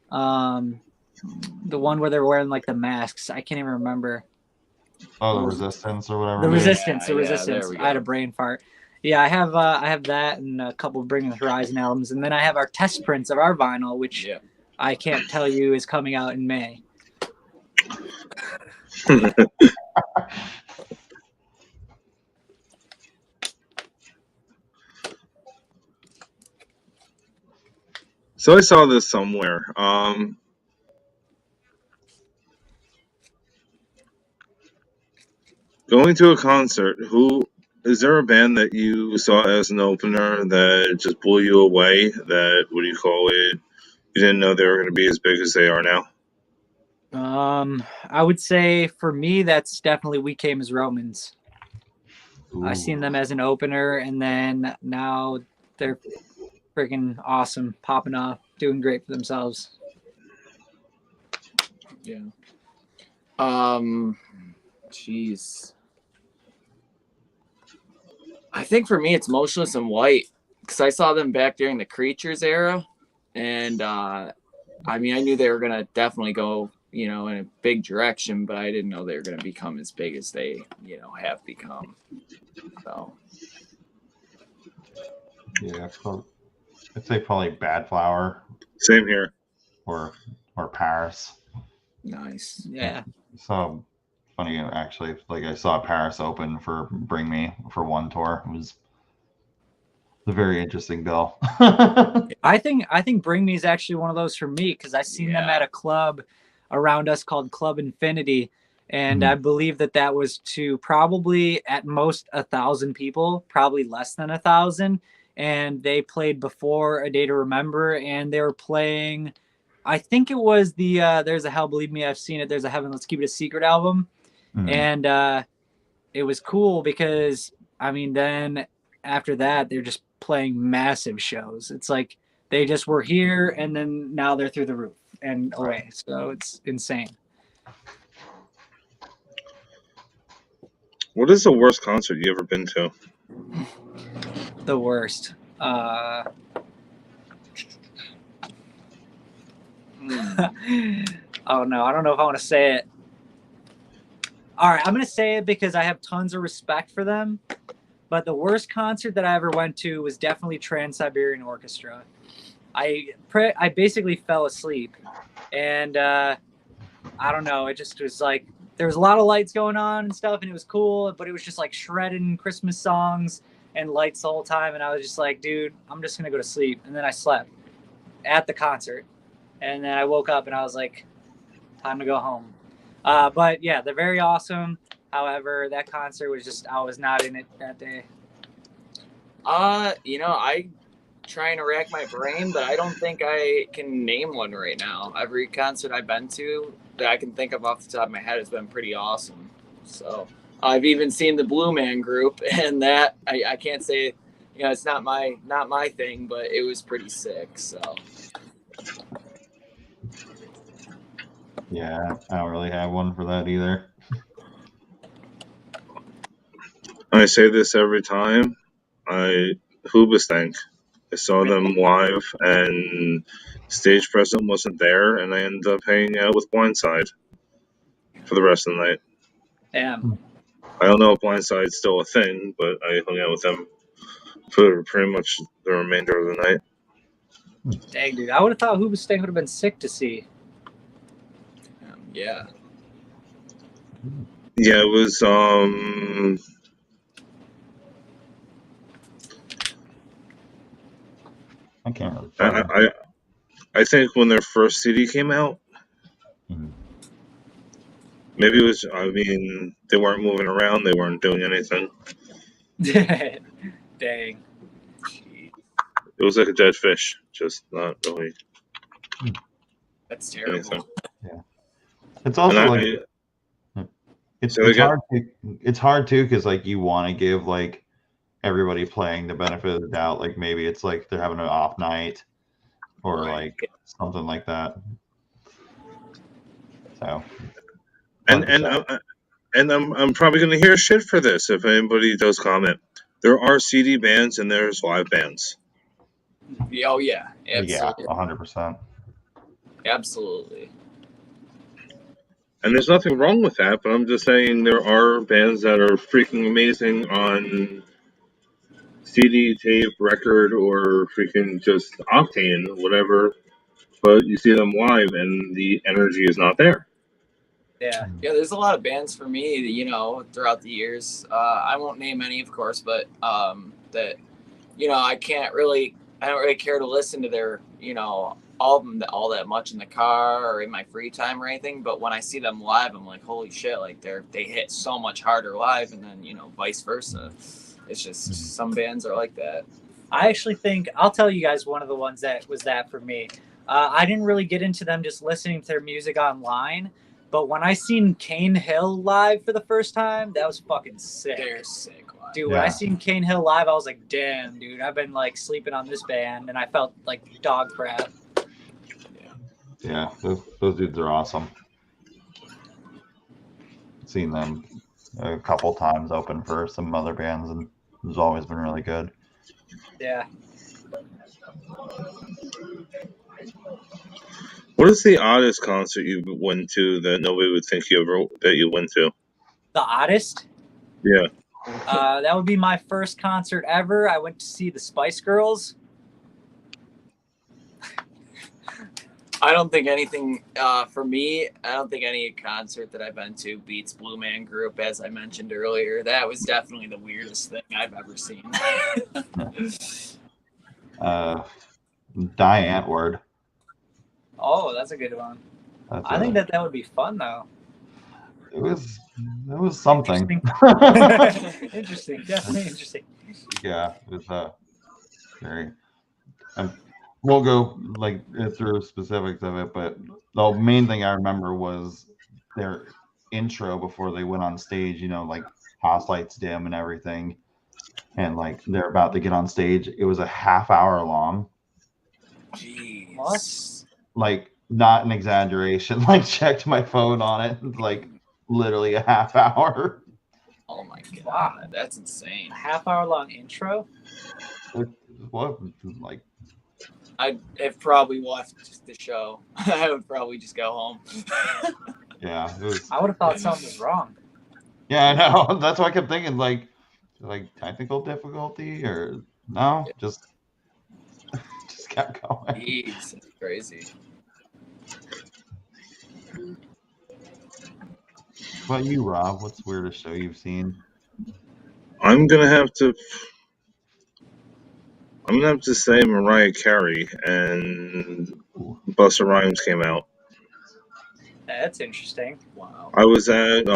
The one where they're wearing like the masks. I can't even remember. the Resistance or whatever? The it is? Resistance. The Yeah, Resistance. there we I had a go. brain fart. Yeah, I have that and a couple Bring Me the Horizon albums, and then I have our test prints of our vinyl, which Yeah. I can't tell you is coming out in May. So I saw this somewhere. Going to a concert, is there a band that you saw as an opener that just blew you away? That, what do you call it? You didn't know they were going to be as big as they are now? I would say for me, that's definitely We Came as Romans. I Ooh. seen them as an opener, and then now they're freaking awesome, popping off, doing great for themselves. Yeah. Jeez. I think for me it's Motionless in White because I saw them back during the Creatures era, and I mean I knew they were gonna definitely go in a big direction, but I didn't know they were gonna become as big as they have become. So Yeah, I'd say probably Bad Flower Same here. or Paris. nice. Yeah. So funny actually. Like I saw Paris open for Bring Me for one tour. It was a very interesting bill. I think Bring Me is actually one of those for me because I seen them Yeah. at a club around us called Club Infinity, and I believe that was to probably at most 1,000 people, probably less than 1,000, and they played before A Day to Remember, and they were playing. I think it was the There's a Hell, Believe Me, I've Seen It. There's a Heaven, Let's Keep It a Secret album, and it was cool because I mean then after that they're just playing massive shows. It's like they just were here and then now they're through the roof and away. So it's insane. What is the worst concert you ever been to? The worst. Oh no, I don't know if I want to say it. All right, I'm gonna say it because I have tons of respect for them. But the worst concert that I ever went to was definitely Trans-Siberian Orchestra. I basically fell asleep, and I don't know. It just was like there was a lot of lights going on and stuff, and it was cool. But it was just like shredding Christmas songs and lights the whole time, and I was just like, dude, I'm just gonna go to sleep. And then I slept at the concert, and then I woke up and I was like, time to go home. But yeah, they're very awesome. However, that concert was just, I was not in it that day. I trying to rack my brain, but I don't think I can name one right now. Every concert I've been to that I can think of off the top of my head has been pretty awesome. So I've even seen the Blue Man Group, and that I can't say, it's not my thing, but it was pretty sick. So Yeah, I don't really have one for that either. I say this every time. Hoobastank. I saw them live, and stage presence wasn't there, and I ended up hanging out with Blindside for the rest of the night. Damn. I don't know if Blindside's still a thing, but I hung out with them for pretty much the remainder of the night. Dang, dude. I would have thought Hoobastank would have been sick to see. yeah. Yeah, it was I can't remember. I think when their first CD came out, maybe it was, they weren't moving around, they weren't doing anything. Dang. It was like a dead fish, just not really That's terrible. anything. Yeah. It's also it's hard too, because like you want to give like everybody playing the benefit of the doubt. Like maybe it's like they're having an off night or like something like that. So and I'm probably gonna hear shit for this if anybody does comment. There are CD bands and there's live bands. Oh yeah, absolutely. 100%. Absolutely. And there's nothing wrong with that, but I'm just saying there are bands that are freaking amazing on CD, tape, record, or freaking just Octane, whatever. But you see them live, and the energy is not there. Yeah. Yeah, there's a lot of bands for me that, throughout the years. I won't name any, of course, but that, I don't really care to listen to their, album all that much in the car or in my free time or anything. But when I see them live, I'm like, holy shit, like they hit so much harder live, and then, vice versa. It's just some bands are like that. I actually think, I'll tell you guys one of the ones that was that for me. I didn't really get into them just listening to their music online. But when I seen Cane Hill live for the first time, that was fucking sick. They're sick live. Dude, when I seen Cane Hill live, I was like, damn, dude, I've been like sleeping on this band, and I felt like dog crap. Yeah, those dudes are awesome. Seen them a couple times open for some other bands, and it's always been really good. Yeah. What is the oddest concert you went to that nobody would think that you went to? The oddest? Yeah. That would be my first concert ever. I went to see the Spice Girls. I don't think anything, for me, I don't think any concert that I've been to beats Blue Man Group, as I mentioned earlier. That was definitely the weirdest thing I've ever seen. Die Antwoord. Oh, that's a good one. I think that would be fun, though. It was something. Interesting. Definitely interesting. Yeah, it was very. We'll go through specifics of it, but the main thing I remember was their intro before they went on stage. House lights dim and everything, and they're about to get on stage. It was a half hour long. Jeez. What? Not an exaggeration. Checked my phone on it. Literally a half hour. Oh my god, that's insane. A half hour long intro? What? I've probably watched the show. I would probably just go home. Yeah, I would have thought something was wrong. Yeah, I know. That's why I kept thinking, like technical difficulty or no? Yeah. Just kept going. Jeez, that's crazy. What about you, Rob? What's the weirdest show you've seen? I'm gonna have to say Mariah Carey and Ooh. Busta Rhymes came out. That's interesting. Wow. I was at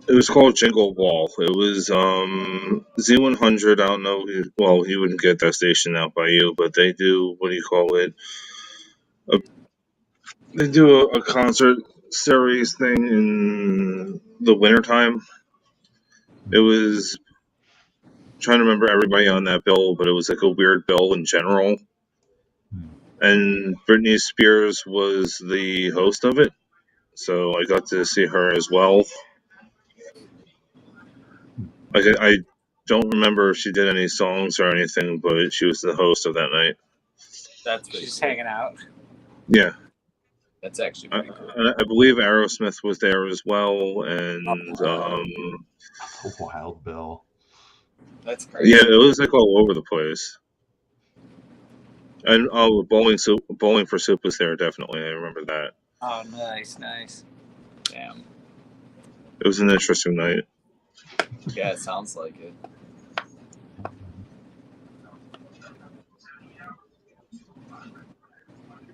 it was called Jingle Ball. It was Z100. I don't know. Well, you wouldn't get that station out by you, but they do, what do you call it? They do a concert series thing in the wintertime. It was trying to remember everybody on that bill, but it was like a weird bill in general. And Britney Spears was the host of it, so I got to see her as well. Like I don't remember if she did any songs or anything, but she was the host of that night. That's She's pretty just cool. hanging out. Yeah, That's actually pretty cool. I believe Aerosmith was there as well, and Wild Bill. That's crazy. yeah, it was like all over the place. And Bowling for Soup was there, definitely. I remember that. Oh, nice. Damn. It was an interesting night. Yeah, it sounds like it.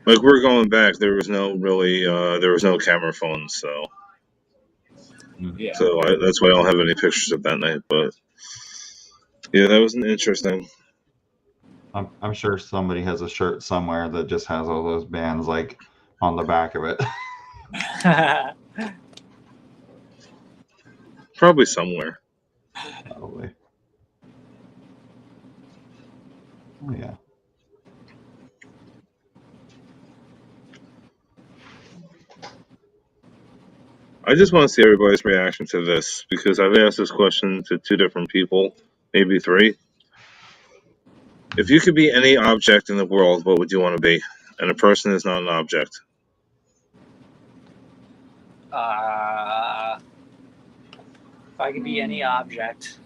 Like we're going back, there was no camera phones, so Yeah. that's why I don't have any pictures of that night. But yeah, that was interesting. I'm sure somebody has a shirt somewhere that just has all those bands like on the back of it. Probably somewhere. Probably. Oh yeah. I just want to see everybody's reaction to this because I've asked this question to 2 different people, maybe 3. If you could be any object in the world, what would you want to be? And a person is not an object. If I could be any object.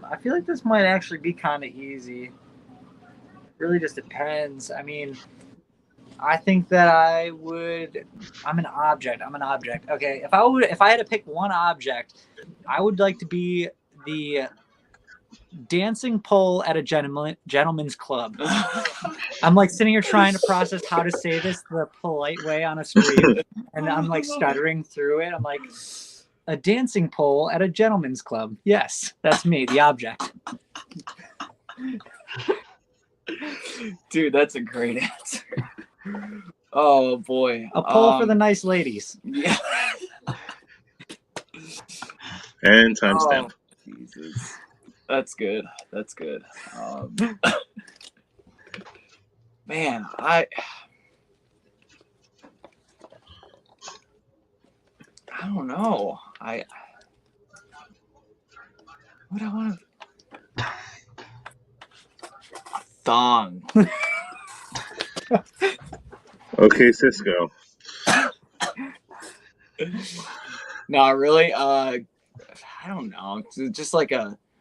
I feel like this might actually be kind of easy. Really just depends. I mean, I think that I'm an object. Okay, if I had to pick one object, I would like to be the dancing pole at a gentleman's club. I'm like sitting here trying to process how to say this the polite way on a screen, and I'm like stuttering through it. I'm like, a dancing pole at a gentleman's club. Yes, that's me, the object. Dude, that's a great answer. Oh boy. A pole for the nice ladies. Yeah. And timestamp. Jesus. That's good. Man, I don't know. What do I want to? Thong. Okay, Cisco. No, really. I don't know. It's just like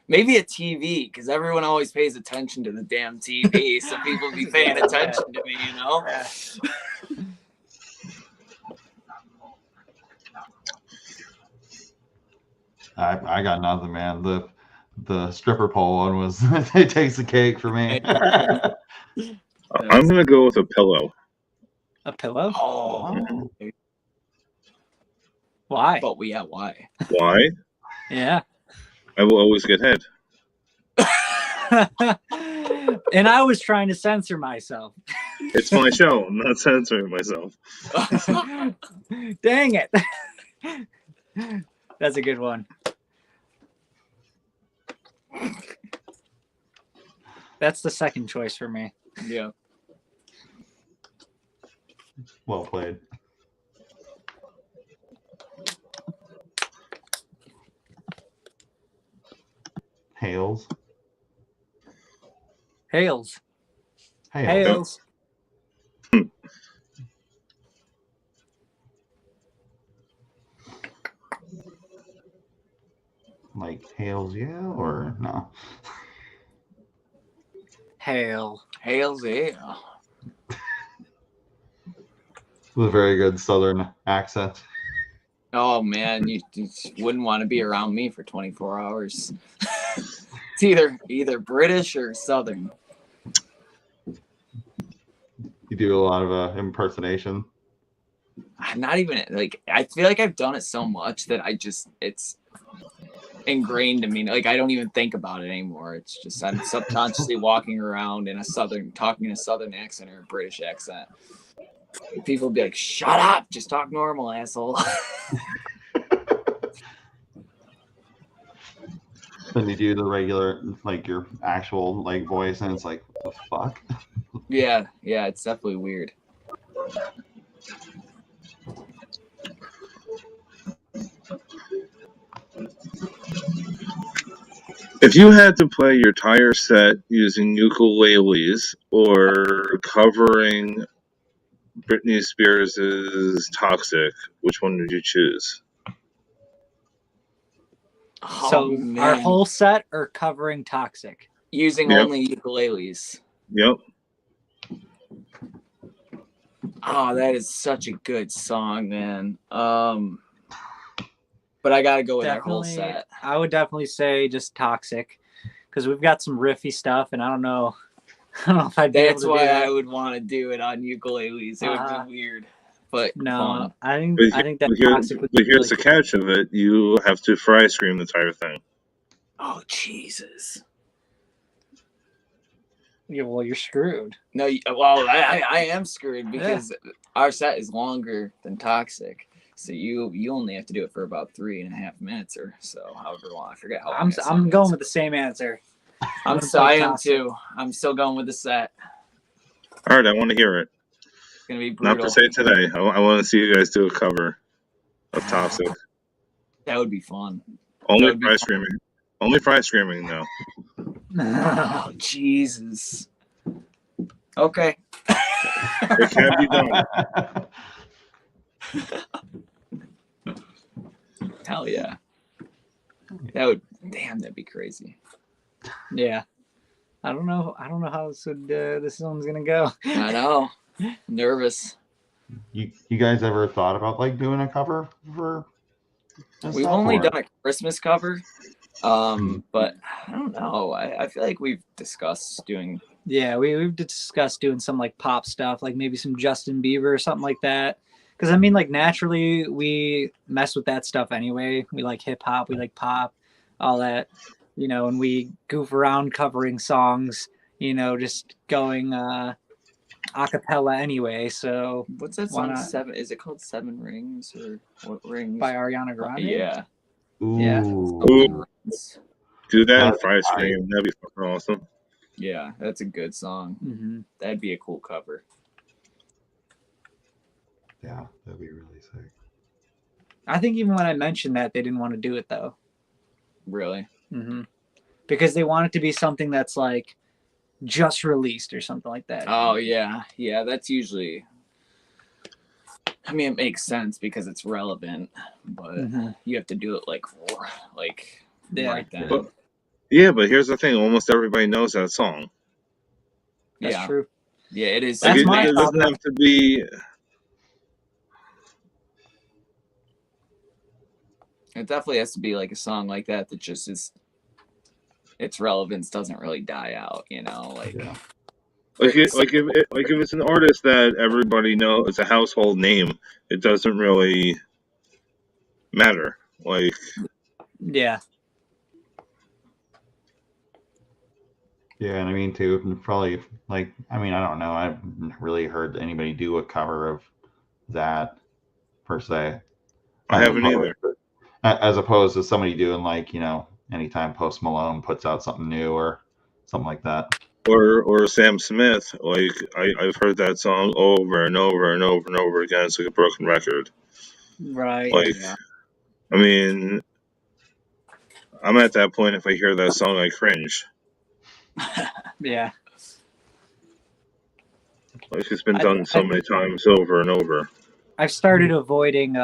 maybe a TV, because everyone always pays attention to the damn TV, so people be paying attention to me, you know. Yeah. I got nothing, man. The stripper pole one was it takes the cake for me. I'm gonna go with a pillow. A pillow? Oh. Why? But why? Why? Yeah. I will always get head. And I was trying to censor myself. It's my show. I'm not censoring myself. Dang it. That's a good one. That's the second choice for me. Yeah. Well played. Hey, Hales. Hales. Hales. Hales. Like Hales, yeah, or no? Hail. Hales, yeah. With a very good Southern accent. Oh man, you wouldn't want to be around me for 24 hours. It's either British or Southern. You do a lot of impersonation. Not even like I feel like I've done it so much that it's ingrained in me. Like I don't even think about it anymore. It's just I'm subconsciously walking around in talking in a Southern accent or a British accent. People will be like, "Shut up! Just talk normal, asshole." Then you do the regular, like your actual like voice, and it's like, what the fuck? Yeah, it's definitely weird. If you had to play your entire set using ukuleles or covering Britney Spears' Toxic, which one would you choose? Oh, So man. our whole set are covering Toxic. Using Yep. only ukuleles. Yep. Oh, that is such a good song, man. But I gotta go with our whole set. I would definitely say just Toxic, because we've got some riffy stuff, and I don't know if I'd be able That's to why do that. I would want to do it on ukuleles. It would be weird, but No, fun. I think that But Toxic would be here's really the catch of it: you have to fry scream the entire thing. Oh Jesus! Yeah, well, you're screwed. No, well, I am screwed because our set is longer than Toxic. So you only have to do it for about 3.5 minutes or so, however long. I forget how long. I'm going with the same answer. I am too. I'm still going with the set. All right, I want to hear it. It's gonna be brutal. Not per se today. I want to see you guys do a cover of Toxic. That would be fun. Only fry screaming. Only fry screaming, though. Oh Jesus. Okay. It can be done. Hell yeah. That'd be crazy. Yeah. I don't know how this one's gonna go. I know. Nervous. You guys ever thought about like doing a cover for? We've only done a Christmas cover. But I don't know. I feel like we've discussed doing. Yeah, we've discussed doing some like pop stuff, like maybe some Justin Bieber or something like that. Because I mean, like naturally we mess with that stuff anyway. We like hip hop, we like pop, all that, and we goof around covering songs, just going a cappella anyway. So what's that song? Seven? Is it called Seven Rings or what Rings? By Ariana Grande. Yeah. Ooh. Yeah. Ooh. Do that in fry scream. That'd be fucking awesome. Yeah, that's a good song. Mm-hmm. That'd be a cool cover. Yeah, that'd be really sick. I think even when I mentioned that, they didn't want to do it though. Really? Mm-hmm. Because they want it to be something that's like just released or something like that. Oh yeah, that's usually. I mean, it makes sense because it's relevant, but you have to do it like right then. But here's the thing: almost everybody knows that song. That's true. Yeah, it is. That's it doesn't have to be. It definitely has to be like a song like that just is. Its relevance doesn't really die out, Like if it's an artist that everybody knows, it's a household name. It doesn't really matter. Like. Yeah. Yeah, and I mean too, probably I don't know. I've really heard anybody do a cover of that per se. I haven't either. As opposed to somebody doing anytime Post Malone puts out something new or something like that. Or Sam Smith. Like I've heard that song over and over and over and over again. It's like a broken record. Right. Like, I mean, I'm at that point. If I hear that song, I cringe. Yeah. Like it's been I- done so many times over and over. I've started avoiding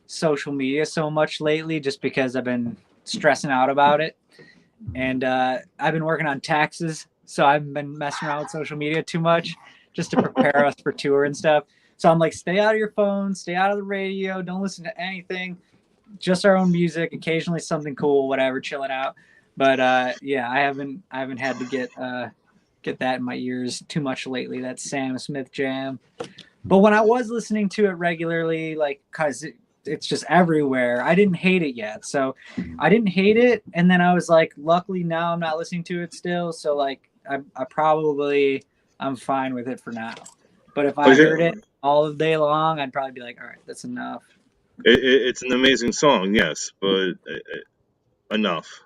social media so much lately just because I've been stressing out about it. And I've been working on taxes, so I haven't been messing around with social media too much just to prepare us for tour and stuff. So I'm like, stay out of your phone, stay out of the radio, don't listen to anything, just our own music, occasionally something cool, whatever, chilling out. But yeah, I haven't had to get that in my ears too much lately. That Sam Smith jam. But when I was listening to it regularly, like, cause it's just everywhere, I didn't hate it yet. So I didn't hate it, and then I was like, luckily now I'm not listening to it still. So like, I'm fine with it for now. But if I Like, heard it all of day long, I'd probably be like, all right, that's enough. it's an amazing song, yes, but enough.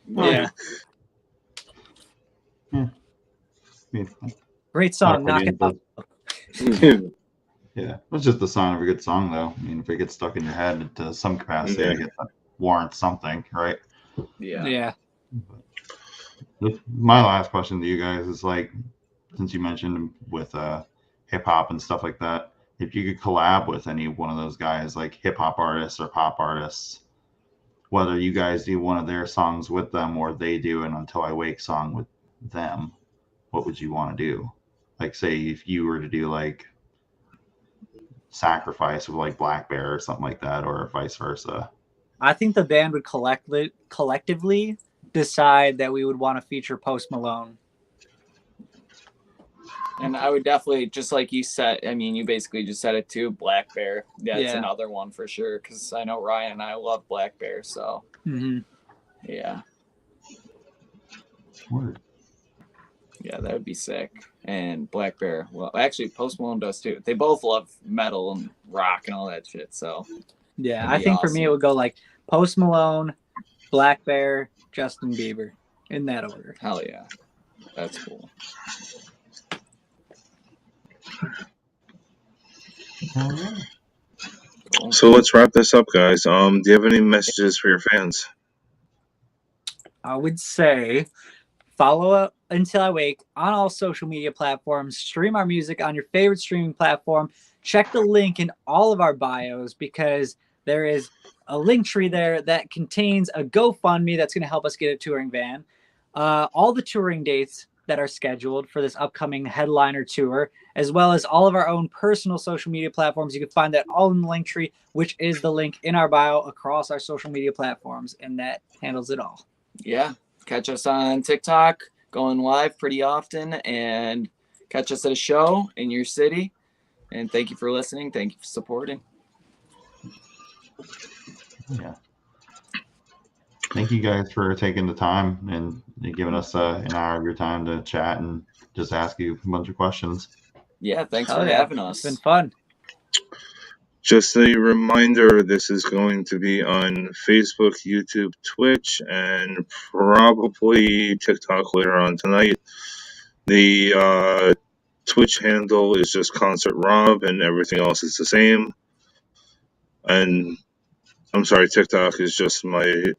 Yeah, great song. Knock it off. Yeah, it's just the sign of a good song, though. I mean, if it gets stuck in your head to some capacity, Yeah. I guess that warrants something, right? Yeah. My last question to you guys is like, since you mentioned with hip hop and stuff like that, if you could collab with any one of those guys, like hip hop artists or pop artists, whether you guys do one of their songs with them or they do an Until I Wake song with them, what would you want to do? Like, say if you were to do like Sacrifice with like Black Bear or something like that, or vice versa. I think the band would collectively decide that we would want to feature Post Malone. And I would definitely, just like you said, I mean, you basically just said it too, Black Bear. That's Yeah. another one for sure, because I know Ryan and I love Black Bear, so yeah. Word. Yeah, that would be sick. And Black Bear, well, actually, Post Malone does too. They both love metal and rock and all that shit, so Yeah, that'd I be think for me it awesome. would go like Post Malone, Black Bear, Justin Bieber, in that order. Hell yeah. That's cool. Cool. So let's wrap this up, guys. Do you have any messages for your fans? I would say follow up Until I Wake on all social media platforms. Stream our music on your favorite streaming platform. Check the link in all of our bios because there is a link tree there that contains a GoFundMe that's going to help us get a touring van. All the touring dates that are scheduled for this upcoming headliner tour, as well as all of our own personal social media platforms. You can find that all in the link tree, which is the link in our bio across our social media platforms, and that handles it all. Yeah. Catch us on TikTok, going live pretty often, and catch us at a show in your city. And thank you for listening. Thank you for supporting. Yeah. Thank you guys for taking the time and giving us an hour of your time to chat and just ask you a bunch of questions. Yeah, thanks Hell for yeah. having us. It's been fun. Just a reminder, this is going to be on Facebook, YouTube, Twitch, and probably TikTok later on tonight. The Twitch handle is just Concert Rob, and everything else is the same. And I'm sorry, TikTok is just my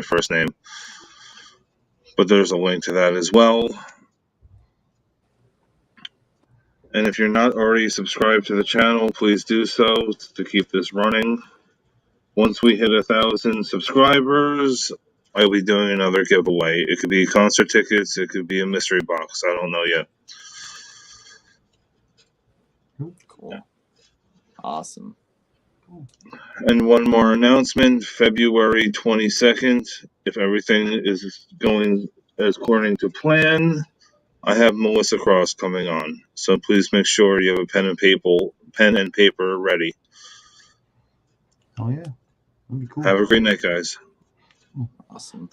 first name. But there's a link to that as well. And if you're not already subscribed to the channel, please do so to keep this running. Once we hit 1,000 subscribers, I'll be doing another giveaway. It could be concert tickets, it could be a mystery box. I don't know yet. Cool. Awesome. And one more announcement, February 22nd, if everything is going as according to plan, I have Melissa Cross coming on. So please make sure you have a pen and paper ready. Oh yeah. That'd be cool. Have a great night, guys. Awesome.